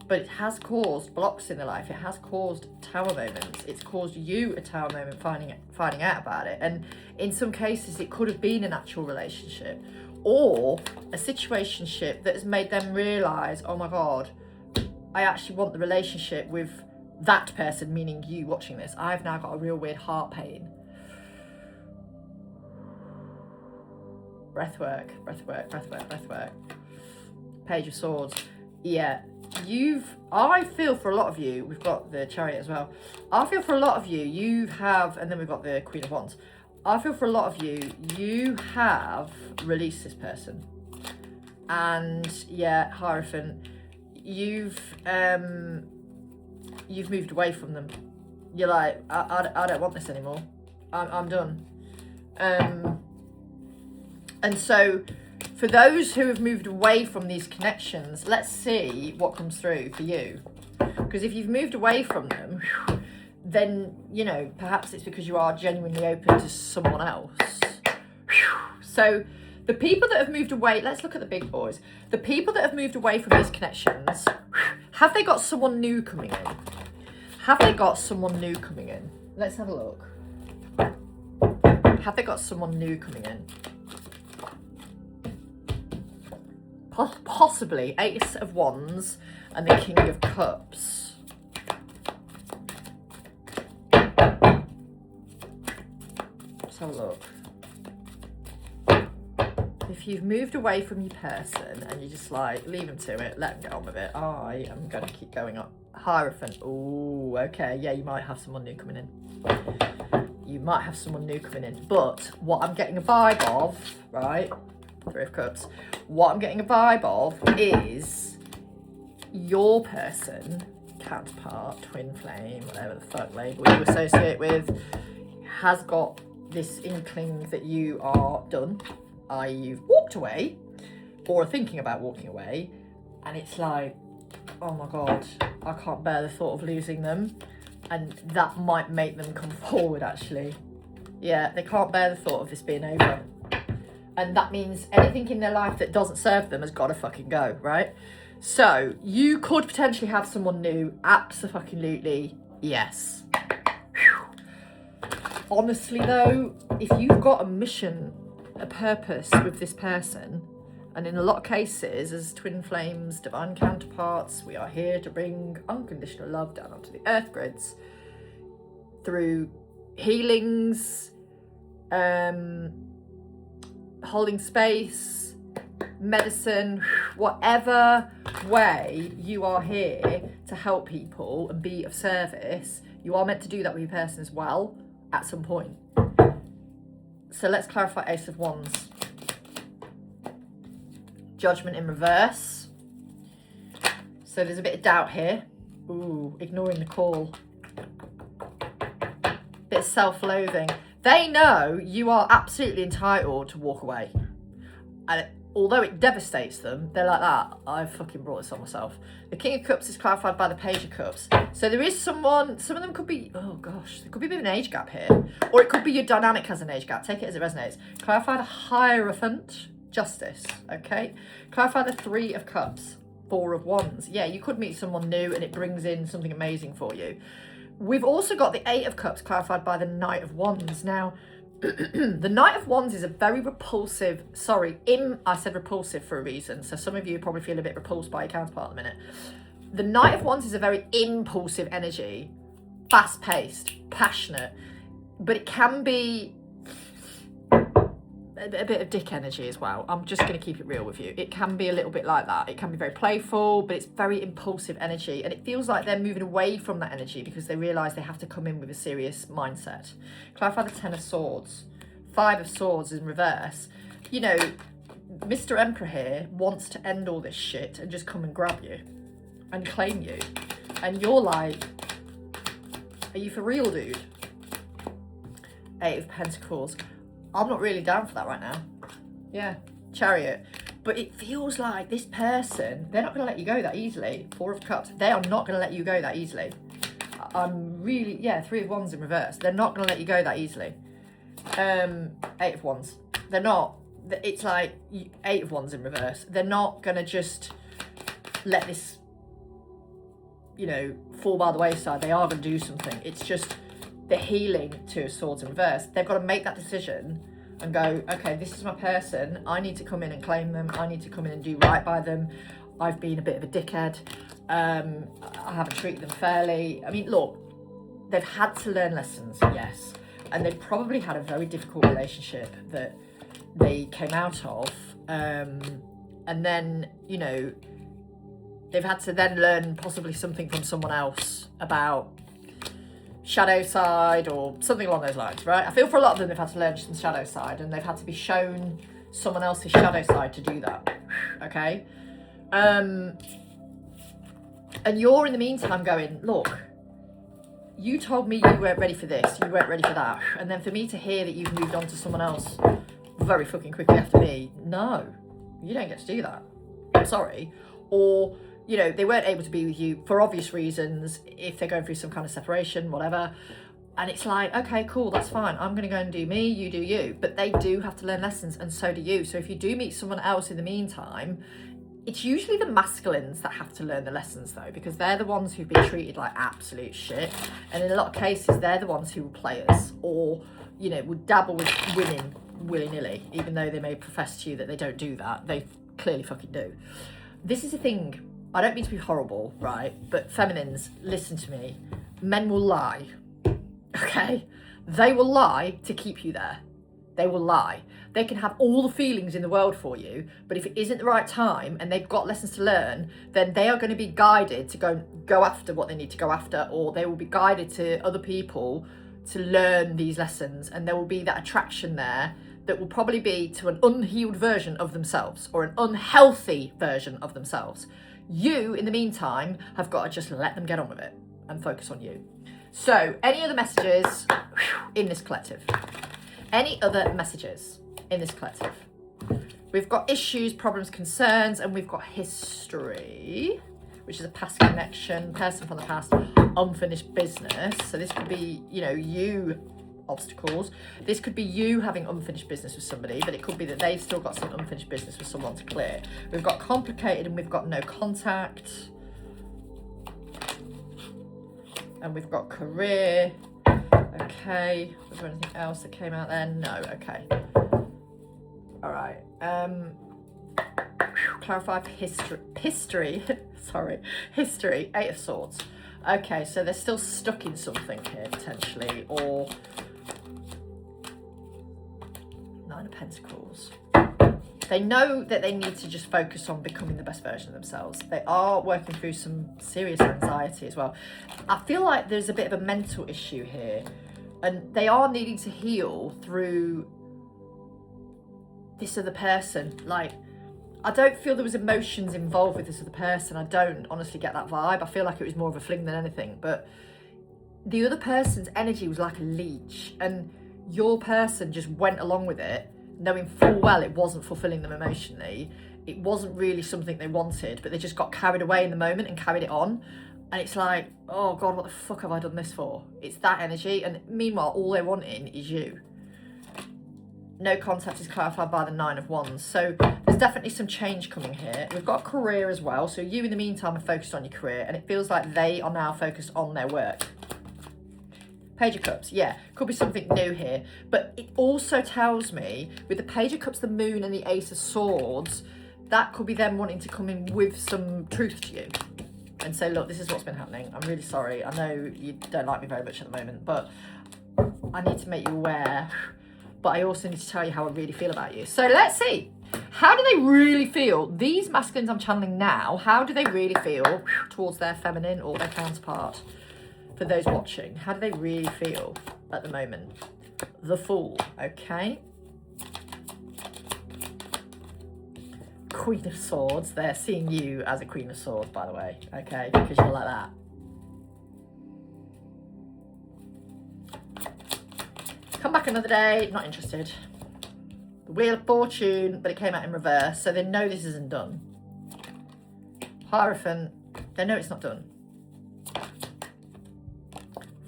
But it has caused blocks in their life. It has caused tower moments. It's caused you a tower moment finding out about it. And in some cases, it could have been an actual relationship or a situationship that has made them realise, oh my God, I actually want the relationship with that person, meaning you watching this. I've now got a real weird heart pain. breath work. Page of Swords. Yeah, I feel for a lot of you, we've got the Chariot as well. I feel for a lot of you, and then we've got the Queen of Wands. I feel for a lot of you have released this person. And yeah, Hierophant, you've moved away from them. You're like, I don't want this anymore. I'm done. And so for those who have moved away from these connections, let's see what comes through for you. Because if you've moved away from them, then, you know, perhaps it's because you are genuinely open to someone else. So the people that have moved away, let's look at the big boys. The people that have moved away from these connections, have they got someone new coming in? Have they got someone new coming in? Let's have a look. Have they got someone new coming in? Possibly Ace of Wands and the King of Cups. Let's have a look. If you've moved away from your person and you're just like, leave them to it, let them get on with it, I am going to keep going up. Hierophant. Oh, okay. Yeah, you might have someone new coming in. You might have someone new coming in. But what I'm getting a vibe of, right? Three of Cups. What I'm getting a vibe of is your person, counterpart, twin flame, whatever the fuck label you associate with, has got this inkling that you are done, i.e. you've walked away or are thinking about walking away, and it's like, oh my God, I can't bear the thought of losing them. And that might make them come forward, actually. Yeah, they can't bear the thought of this being over. And that means anything in their life that doesn't serve them has got to fucking go, right? So you could potentially have someone new. Abso-fucking-lutely, yes. Whew. Honestly, though, if you've got a mission, a purpose with this person, and in a lot of cases, as twin flames, divine counterparts, we are here to bring unconditional love down onto the earth grids through healings, holding space, medicine, whatever way you are here to help people and be of service, you are meant to do that with your person as well at some point. So let's clarify Ace of Wands. Judgment in reverse. So there's a bit of doubt here. Ooh, ignoring the call. Bit of self-loathing. They know you are absolutely entitled to walk away. And although it devastates them, they're like that. I've fucking brought this on myself. The King of Cups is clarified by the Page of Cups. So there is someone, some of them could be, oh gosh, there could be a bit of an age gap here. Or it could be your dynamic has an age gap. Take it as it resonates. Clarify the Hierophant. Justice, okay? Clarify the Three of Cups, Four of Wands. Yeah, you could meet someone new and it brings in something amazing for you. We've also got the Eight of Cups clarified by the Knight of Wands. Now, the Knight of Wands is a very repulsive, I said repulsive for a reason, so some of you probably feel a bit repulsed by your counterpart at the minute. The Knight of Wands is a very impulsive energy, fast-paced, passionate, but it can be a bit of dick energy as well. I'm just going to keep it real with you. It can be a little bit like that. It can be very playful, but it's very impulsive energy. And it feels like they're moving away from that energy because they realise they have to come in with a serious mindset. Clarify the Ten of Swords. Five of Swords in reverse. You know, Mr. Emperor here wants to end all this shit and just come and grab you and claim you. And you're like, are you for real, dude? Eight of Pentacles. I'm not really down for that right now. Yeah, Chariot. But it feels like this person, they're not going to let you go that easily. Four of Cups. They are not going to let you go that easily. I'm really, yeah, Three of Wands in reverse. They're not going to let you go that easily. Eight of Wands. They're not. It's like Eight of Wands in reverse. They're not going to just let this, you know, fall by the wayside. They are going to do something. It's just the healing Two of Swords in reverse. They've got to make that decision and go, okay, this is my person. I need to come in and claim them. I need to come in and do right by them. I've been a bit of a dickhead. I haven't treated them fairly. I mean, look, they've had to learn lessons, yes. And they've probably had a very difficult relationship that they came out of. And then, you know, they've had to then learn possibly something from someone else about shadow side or something along those lines, right? I feel for a lot of them they've had to learn some shadow side, and they've had to be shown someone else's shadow side to do that, okay? And you're in the meantime going, look, you told me you weren't ready for this, you weren't ready for that, and then for me to hear that you've moved on to someone else very fucking quickly after me, no, you don't get to do that. I'm sorry. Or, you know, they weren't able to be with you for obvious reasons, if they're going through some kind of separation, whatever. And it's like, okay, cool, that's fine. I'm going to go and do me, you do you. But they do have to learn lessons, and so do you. So if you do meet someone else in the meantime, it's usually the masculines that have to learn the lessons, though, because they're the ones who've been treated like absolute shit. And in a lot of cases, they're the ones who will play us, or, you know, would dabble with women willy-nilly, even though they may profess to you that they don't do that. They clearly fucking do. This is a thing. I don't mean to be horrible, right? But feminines, listen to me. Men will lie, okay? They will lie to keep you there. They will lie. They can have all the feelings in the world for you, but if it isn't the right time and they've got lessons to learn, then they are going to be guided to go after what they need to go after, or they will be guided to other people to learn these lessons, and there will be that attraction there that will probably be to an unhealed version of themselves, or an unhealthy version of themselves. You, in the meantime, have got to just let them get on with it and focus on you. So, any other messages in this collective? Any other messages in this collective? We've got issues, problems, concerns, and we've got history, which is a past connection, person from the past, unfinished business. So this could be, you know, you obstacles. This could be you having unfinished business with somebody, but it could be that they've still got some unfinished business with someone to clear. We've got complicated, and we've got no contact. And we've got career. Okay. Was there anything else that came out there? No. Okay. All right. Clarify history. Sorry. History. 8 of Swords. Okay, so they're still stuck in something here, potentially, or 9 of Pentacles. They know that they need to just focus on becoming the best version of themselves. They are working through some serious anxiety as well. I feel like there's a bit of a mental issue here, and they are needing to heal through this other person. Like, I don't feel there was emotions involved with this other person. I don't honestly get that vibe. I feel like it was more of a fling than anything. But the other person's energy was like a leech, and your person just went along with it, knowing full well it wasn't fulfilling them emotionally. It wasn't really something they wanted, but they just got carried away in the moment and carried it on. And it's like, oh God, what the fuck have I done this for? It's that energy. And meanwhile, all they're wanting is you. No contact is clarified by the 9 of Wands. So there's definitely some change coming here. We've got career as well. So you, in the meantime, are focused on your career, and it feels like they are now focused on their work. Page of Cups, yeah, could be something new here. But it also tells me, with the Page of Cups, the Moon, and the Ace of Swords, that could be them wanting to come in with some truth to you and say, look, this is what's been happening. I'm really sorry. I know you don't like me very much at the moment, but I need to make you aware. But I also need to tell you how I really feel about you. So let's see. How do they really feel? These masculines I'm channeling now, how do they really feel towards their feminine or their counterpart? For those watching, how do they really feel at the moment? The Fool, okay. Queen of Swords. They're seeing you as a Queen of Swords, by the way, okay, because you're like that. Come back another day, not interested. The Wheel of Fortune, but it came out in reverse, so they know this isn't done. Hierophant, they know it's not done.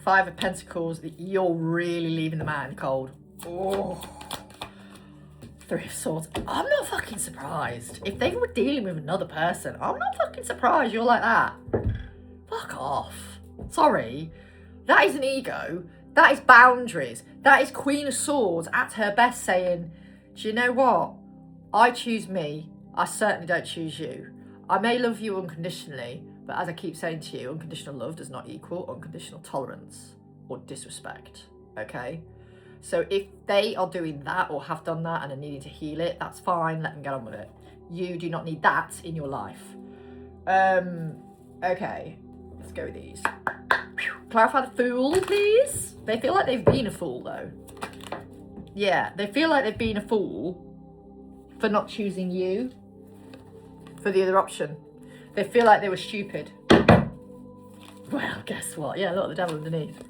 5 of Pentacles, you're really leaving the man cold. Oh. 3 of Swords, I'm not fucking surprised. If they were dealing with another person, I'm not fucking surprised you're like that. Fuck off. Sorry. That is an ego. That is boundaries. That is Queen of Swords at her best saying, do you know what? I choose me. I certainly don't choose you. I may love you unconditionally, but as I keep saying to you, unconditional love does not equal unconditional tolerance or disrespect, okay? So if they are doing that or have done that and are needing to heal it, that's fine, let them get on with it. You do not need that in your life. Okay, let's go with these. Clarify the Fool, please. They feel like they've been a fool, though. Yeah, they feel like they've been a fool for not choosing you for the other option. They feel like they were stupid. Well, guess what? Yeah, look, the devil underneath.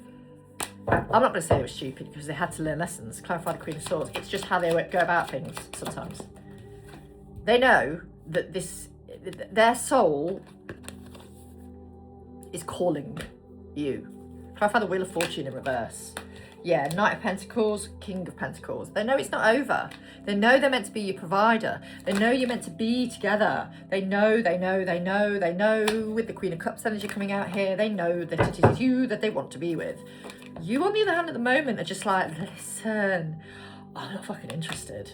I'm not going to say they were stupid because they had to learn lessons. Clarify the Queen of Swords. It's just how they go about things sometimes. They know that their soul is calling you. Clarify the Wheel of Fortune in reverse. Yeah, Knight of Pentacles, King of Pentacles. They know it's not over. They know they're meant to be your provider. They know you're meant to be together. They know with the Queen of Cups energy coming out here, they know that it is you that they want to be with. You, on the other hand, at the moment are just like, listen, I'm not fucking interested.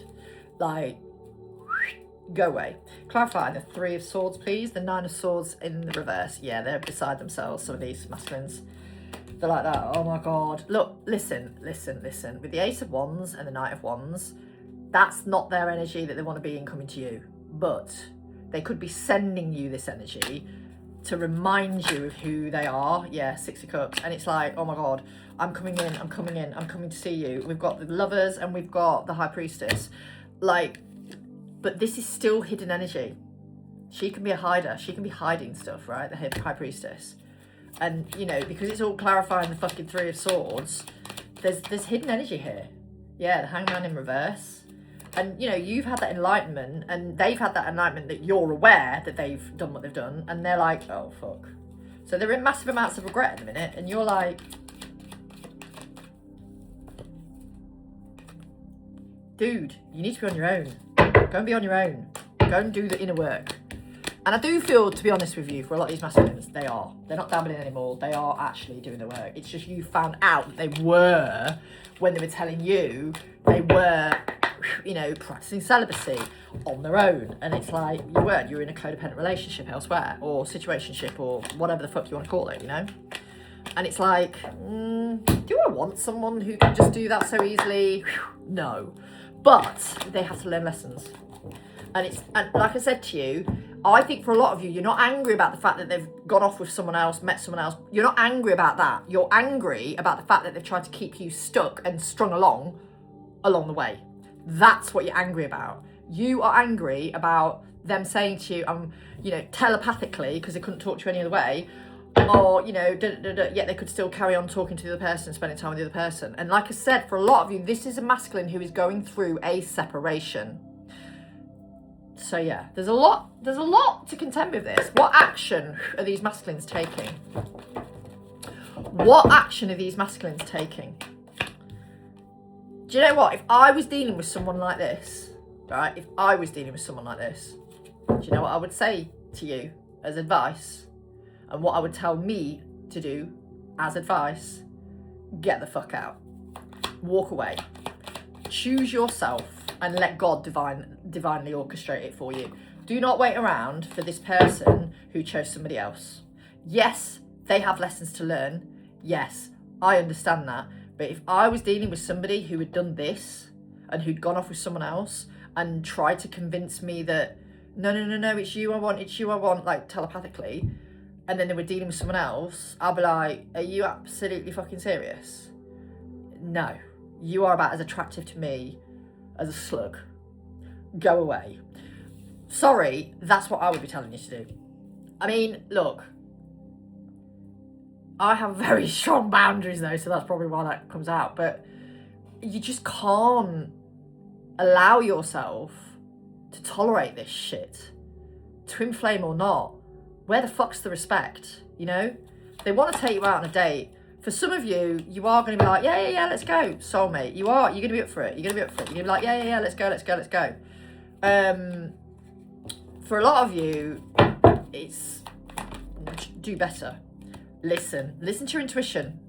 Like, go away. Clarify the Three of Swords, please. The Nine of Swords in the reverse. Yeah, they're beside themselves, some of these masculines. They're like that. Oh my God. Look, listen. With the Ace of Wands and the Knight of Wands, that's not their energy that they want to be in coming to you. But they could be sending you this energy to remind you of who they are. Yeah, Six of Cups. And it's like, oh my God, I'm coming to see you. We've got the Lovers and we've got the High Priestess. Like, but this is still hidden energy. She can be a hider. She can be hiding stuff, right? The High Priestess. And, you know, because it's all clarifying the fucking Three of Swords, there's hidden energy here. Yeah, the Hangman in reverse. And, you know, you've had that enlightenment and they've had that enlightenment that you're aware that they've done what they've done. And they're like, oh, fuck. So they're in massive amounts of regret at the minute. And you're like, dude, you need to be on your own. Go and be on your own. Go and do the inner work. And I do feel, to be honest with you, for a lot of these masculines, they are. They're not dabbling anymore. They are actually doing the work. It's just you found out that they were, when they were telling you, they were, you know, practicing celibacy on their own. And it's like, you weren't. You were in a codependent relationship elsewhere, or situationship, or whatever the fuck you want to call it, you know? And it's like, do I want someone who can just do that so easily? No. But they have to learn lessons. And like I said to you, I think for a lot of you, you're not angry about the fact that they've gone off with someone else, met someone else. You're not angry about that. You're angry about the fact that they've tried to keep you stuck and strung along the way. That's what you're angry about. You are angry about them saying to you, you know, telepathically, because they couldn't talk to you any other way, or, you know, yet they could still carry on talking to the other person, spending time with the other person. And like I said, for a lot of you, this is a masculine who is going through a separation. So yeah, there's a lot to contend with this. What action are these masculines taking? What action are these masculines taking? Do you know what? If I was dealing with someone like this, right? If I was dealing with someone like this, do you know what I would say to you as advice? And what I would tell me to do as advice? Get the fuck out. Walk away. Choose yourself and let God divinely orchestrate it for you. Do not wait around for this person who chose somebody else. Yes, they have lessons to learn. Yes, I understand that. But if I was dealing with somebody who had done this and who'd gone off with someone else and tried to convince me that, no, it's you I want, like telepathically, and then they were dealing with someone else, I'd be like, are you absolutely fucking serious? No, you are about as attractive to me as a slug. Go away. Sorry, that's what I would be telling you to do. I mean, look, I have very strong boundaries though, so that's probably why that comes out, but you just can't allow yourself to tolerate this shit. Twin flame or not, where the fuck's the respect, you know? They want to take you out on a date. For some of you, you are going to be like, yeah, let's go, soulmate. You're going to be up for it. You're going to be like, yeah, let's go. For a lot of you, it's do better. Listen to your intuition.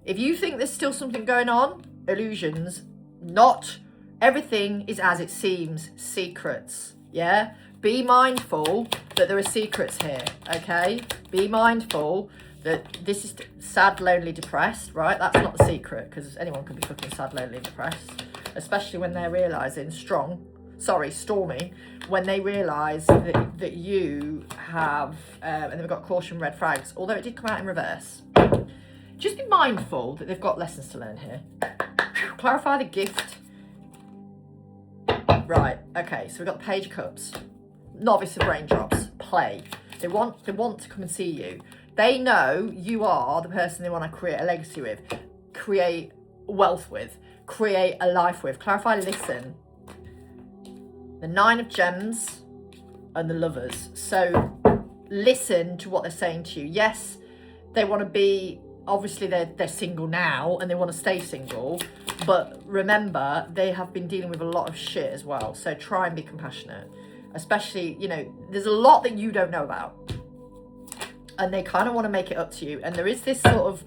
If you think there's still something going on, illusions, not everything is as it seems, secrets, yeah? be mindful that there are secrets here, okay? Be mindful that this is sad, lonely, depressed, right? That's not the secret, because anyone can be fucking sad, lonely, and depressed, especially when they're realising stormy, when they realise that you have, and then we've got caution, red flags, although it did come out in reverse. Just be mindful that they've got lessons to learn here. Clarify the gift. Right, okay, so we've got the Page of Cups. Novice of Raindrops, play. They want to come and see you. They know you are the person they want to create a legacy with, create wealth with, create a life with. Clarify, listen. The Nine of Gems and the Lovers. So listen to what they're saying to you. Yes, they want to be, obviously they're single now and they want to stay single, but remember, they have been dealing with a lot of shit as well. So try and be compassionate. Especially, you know, there's a lot that you don't know about. And they kind of want to make it up to you. And there is this sort of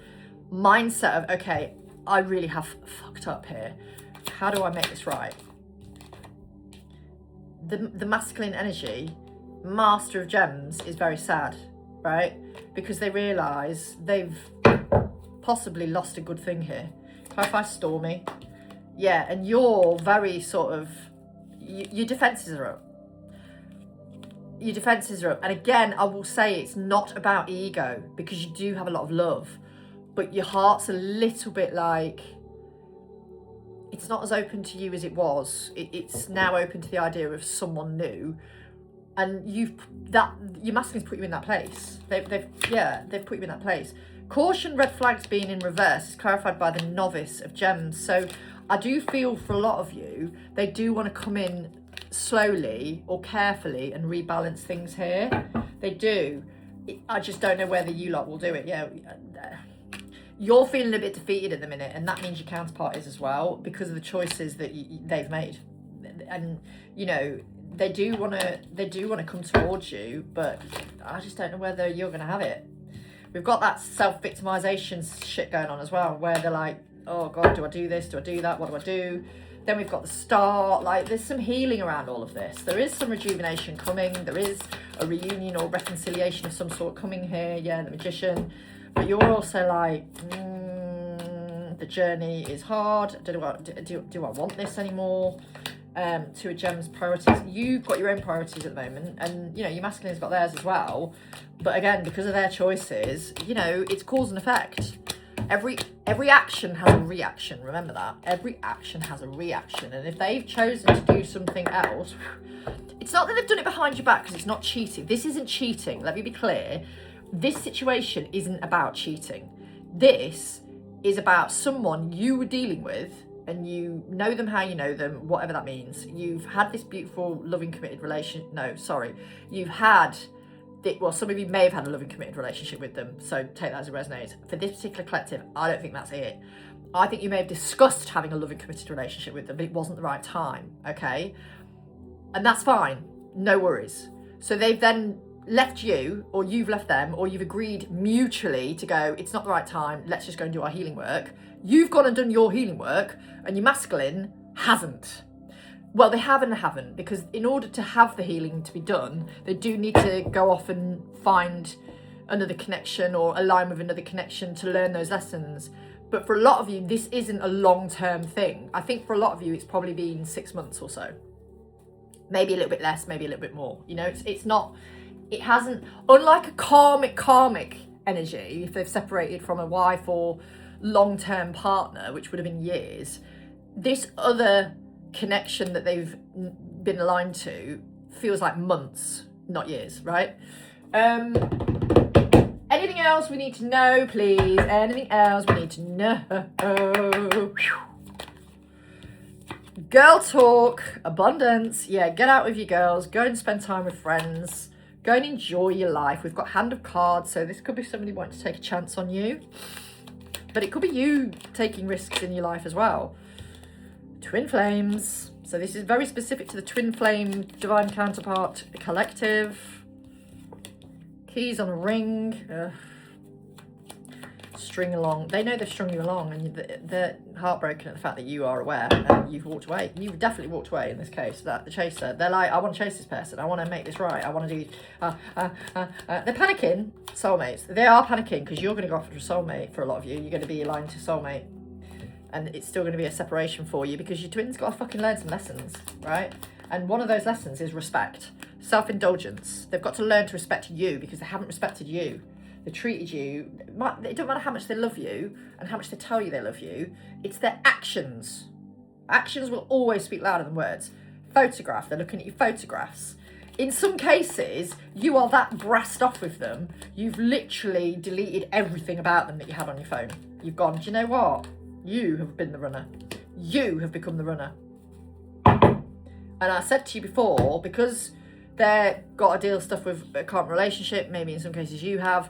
mindset of, okay, I really have fucked up here. How do I make this right? The masculine energy, Master of Gems, is very sad, right? Because they realise they've possibly lost a good thing here. Clarify, stormy. Yeah, and you're very sort of, your defences are up. Your defences are up. And again, I will say it's not about ego, because you do have a lot of love, but your heart's a little bit like, it's not as open to you as it was. It's now open to the idea of someone new. And your masculine's put you in that place. They've put you in that place. Caution, red flags being in reverse is clarified by the Novice of Gems. So I do feel for a lot of you, they do want to come in slowly or carefully and rebalance things here. They do. I just don't know whether you lot will do it. Yeah, you're feeling a bit defeated at the minute, and that means your counterpart is as well, because of the choices that they've made. And you know, they do want to come towards you, but I just don't know whether you're going to have it. We've got that self-victimization shit going on as well, where they're like, oh God, do I do this? Do I do that? What do I do? Then we've got the Star. Like, there's some healing around all of this. There is some rejuvenation coming. There is a reunion or reconciliation of some sort coming here. Yeah, the Magician. But you're also like, the journey is hard. Do I want this anymore? Two of Gems, priorities. You've got your own priorities at the moment, and you know your masculine's got theirs as well. But again, because of their choices, you know, it's cause and effect. Every action has a reaction. Remember that. Every action has a reaction, and if they've chosen to do something else, it's not that they've done it behind your back, because it's not cheating. This isn't cheating. Let me be clear. This situation isn't about cheating. This is about someone you were dealing with, and you know them how you know them, whatever that means. You've had this beautiful, loving, committed You've had, well, some of you may have had a loving, committed relationship with them, so take that as it resonates. For this particular collective, I don't think that's it. I think you may have discussed having a loving, committed relationship with them, but it wasn't the right time, okay? And that's fine, no worries. So they've then left you, or you've left them, or you've agreed mutually to go, it's not the right time, let's just go and do our healing work. You've gone and done your healing work, and your masculine hasn't. Well, they have and they haven't, because in order to have the healing to be done, they do need to go off and find another connection or align with another connection to learn those lessons. But for a lot of you, this isn't a long-term thing. I think for a lot of you, it's probably been 6 months or so. Maybe a little bit less, maybe a little bit more. You know, it's not, it hasn't, unlike a karmic energy, if they've separated from a wife or long-term partner, which would have been years, this other connection that they've been aligned to feels like months, not years, right? Anything else we need to know, please? Anything else we need to know? Girl talk, abundance. Yeah, get out with your girls, go and spend time with friends, go and enjoy your life. We've got Hand of Cards, so this could be somebody wanting to take a chance on you, but it could be you taking risks in your life as well. Twin Flames. So this is very specific to the Twin Flame Divine Counterpart Collective. Keys on a ring. string along. They know they've strung you along, and they're heartbroken at the fact that you are aware and you've walked away. You've definitely walked away in this case. That the chaser, they're like, I want to chase this person. I want to make this right. I want to do. They're panicking. Soulmates. They are panicking because you're going to go after a soulmate. For a lot of you, you're going to be aligned to soulmate, and it's still going to be a separation for you because your twins got to fucking learn some lessons, right? And one of those lessons is respect, self-indulgence. They've got to learn to respect you because they haven't respected you. They treated you, it don't matter how much they love you and how much they tell you they love you, it's their actions. Actions will always speak louder than words. Photograph, they're looking at your photographs. In some cases, you are that brassed off with them, you've literally deleted everything about them that you had on your phone. You've gone, do you know what? You have been the runner. You have become the runner. And I said to you before, because they've got to deal with stuff with a current relationship, maybe in some cases you have,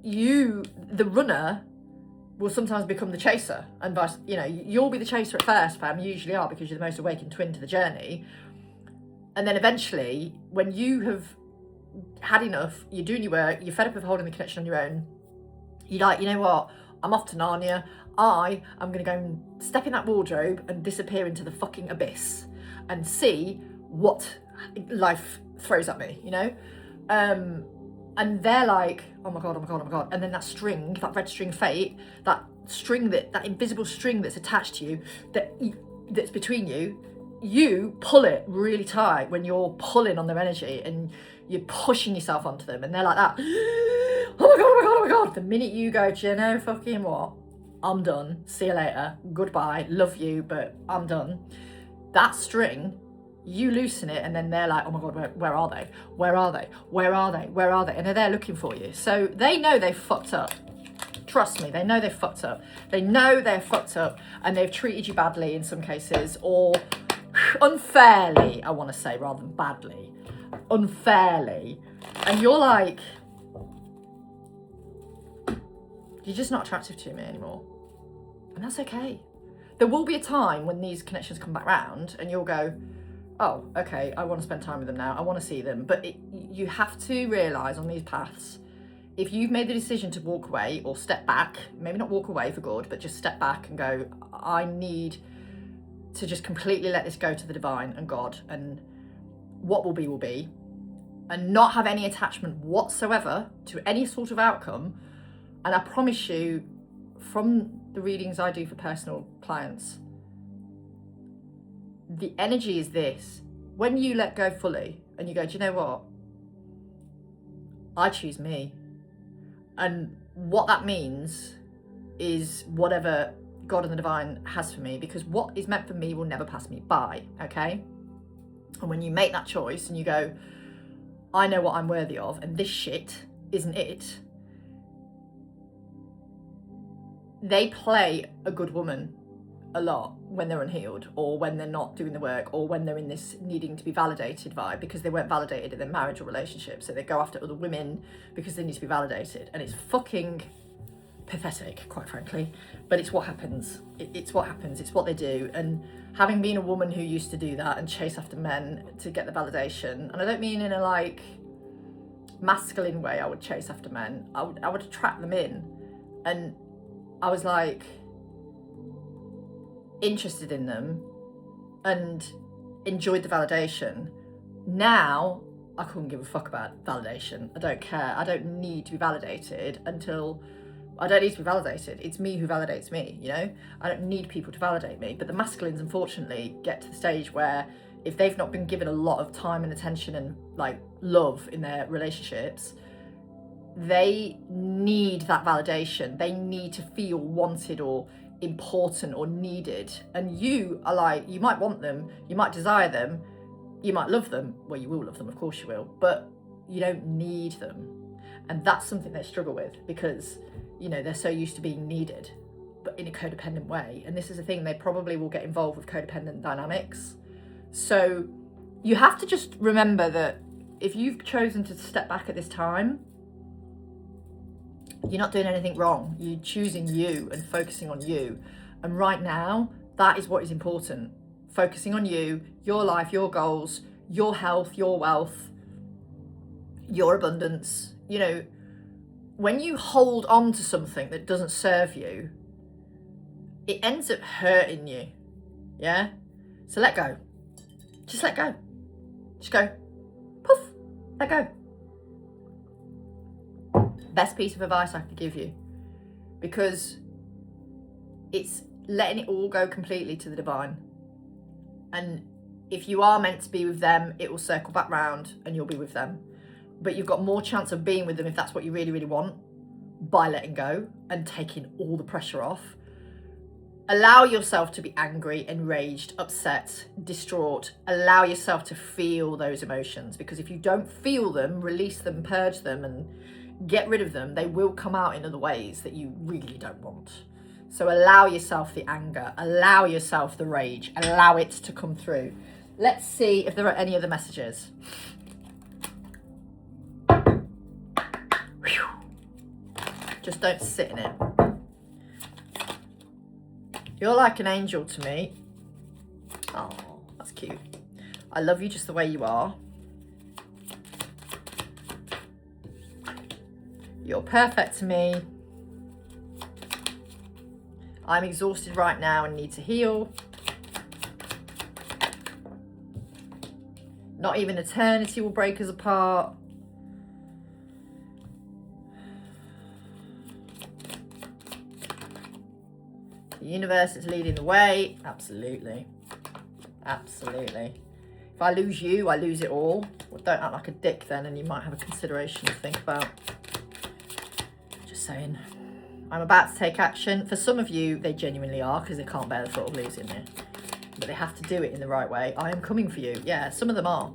the runner, will sometimes become the chaser. And vice, you'll be the chaser at first, fam, you usually are, because you're the most awakened twin to the journey. And then eventually, when you have had enough, you're doing your work, you're fed up with holding the connection on your own, you're like, you know what, I'm off to Narnia. I'm going to go and step in that wardrobe and disappear into the fucking abyss and see what life throws at me, and they're like, oh my god, oh my god, oh my god. And then that string, that red string fate, that string, that invisible string that's attached to you, that's between you, you pull it really tight when you're pulling on their energy and you're pushing yourself onto them, and they're like that. Oh my god, oh my god, oh my god. The minute you go, do you know fucking what? I'm done. See you later. Goodbye. Love you, but I'm done. That string, you loosen it, and then they're like, oh my god, where are they? Where are they? Where are they? Where are they? And they're there looking for you. So they know they've fucked up. Trust me, they know they've fucked up. They know they're fucked up, and they've treated you badly in some cases, or unfairly, I want to say, rather than badly. Unfairly. And you're like, you're just not attractive to me anymore. And that's okay. There will be a time when these connections come back round and you'll go, oh, okay, I want to spend time with them now. I want to see them. But you have to realise on these paths, if you've made the decision to walk away or step back, maybe not walk away for good, but just step back and go, I need to just completely let this go to the divine and God, and what will be, and not have any attachment whatsoever to any sort of outcome. And I promise you, from the readings I do for personal clients, the energy is this: when you let go fully and you go, do you know what? I choose me. And what that means is whatever God and the divine has for me, because what is meant for me will never pass me by, okay? And when you make that choice and you go, I know what I'm worthy of, and this shit isn't it, they play a good woman a lot when they're unhealed, or when they're not doing the work, or when they're in this needing to be validated vibe because they weren't validated in their marriage or relationship. So they go after other women because they need to be validated. And it's fucking pathetic, quite frankly. But it's what happens. It's what happens. It's what they do. And having been a woman who used to do that and chase after men to get the validation, and I don't mean in a like masculine way, I would chase after men. I would attract them in. And I was like interested in them and enjoyed the validation. Now I couldn't give a fuck about validation. I don't care. I don't need to be validated until I don't need to be validated. It's me who validates me, I don't need people to validate me. But the masculines, unfortunately, get to the stage where if they've not been given a lot of time and attention and like love in their relationships, they need that validation. They need to feel wanted or important or needed. And you are like, you might want them, you might desire them, you might love them. Well, you will love them, of course you will, but you don't need them. And that's something they struggle with because, they're so used to being needed, but in a codependent way. And this is a thing, they probably will get involved with codependent dynamics. So you have to just remember that if you've chosen to step back at this time, you're not doing anything wrong. You're choosing you and focusing on you. And right now, that is what is important. Focusing on you, your life, your goals, your health, your wealth, your abundance. when you hold on to something that doesn't serve you, it ends up hurting you. Yeah? So let go. Just let go. Just go. Poof. Let go. Best piece of advice I could give you. Because it's letting it all go completely to the divine. And if you are meant to be with them, it will circle back round and you'll be with them. But you've got more chance of being with them if that's what you really, really want, by letting go and taking all the pressure off. Allow yourself to be angry, enraged, upset, distraught. Allow yourself to feel those emotions, because if you don't feel them, release them, purge them and get rid of them, they will come out in other ways that you really don't want. So allow yourself the anger, allow yourself the rage, allow it to come through. Let's see if there are any other messages. Whew. Just don't sit in it. You're like an angel to me. Oh, that's cute. I love you just the way you are. You're perfect to me. I'm exhausted right now and need to heal. Not even eternity will break us apart. The universe is leading the way. Absolutely. Absolutely. If I lose you, I lose it all. Well, don't act like a dick then, and you might have a consideration to think about. Just saying. I'm about to take action. For some of you, they genuinely are, because they can't bear the thought of losing you. But they have to do it in the right way. I am coming for you. Yeah, some of them are.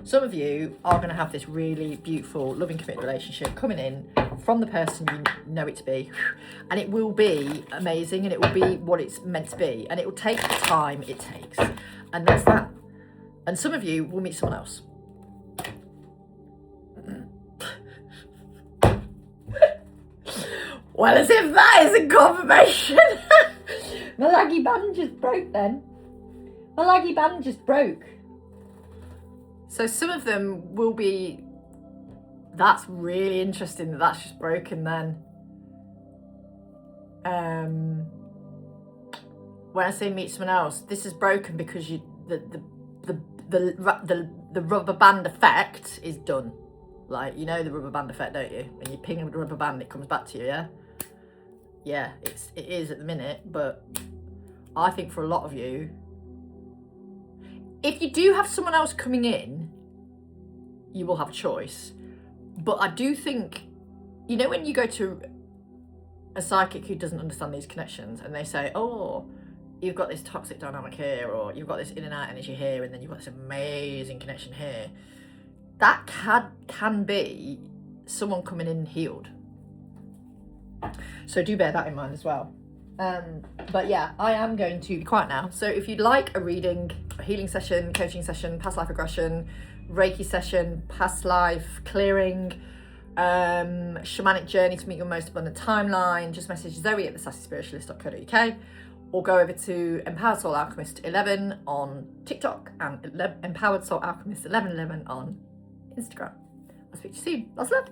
Some of you are going to have this really beautiful, loving, committed relationship coming in from the person you know it to be. And it will be amazing, and it will be what it's meant to be. And it will take the time it takes. And that's that. And some of you will meet someone else. Well, as if that isn't confirmation. My laggy band just broke then. My laggy band just broke. So some of them will be, that's really interesting that that's just broken then. When I say meet someone else, this is broken because you the rubber band effect is done. Like, you know the rubber band effect, don't you? When you ping a rubber band, it comes back to you, yeah? Yeah, it is at the minute, but I think for a lot of you, if you do have someone else coming in, you will have a choice. But I do think, you know, when you go to a psychic who doesn't understand these connections and they say, oh, you've got this toxic dynamic here, or you've got this in and out energy here, and then you've got this amazing connection here, that can be someone coming in healed. So do bear that in mind as well. But yeah, I am going to be quiet now. So if you'd like a reading, a healing session, coaching session, past life regression, Reiki session, past life clearing, shamanic journey to meet your most abundant timeline, just message Zoe at thesassyspiritualist.co.uk, or go over to Empowered Soul Alchemist 11 on TikTok and Empowered Soul Alchemist 1111 on Instagram. I'll speak to you soon. Lots of love.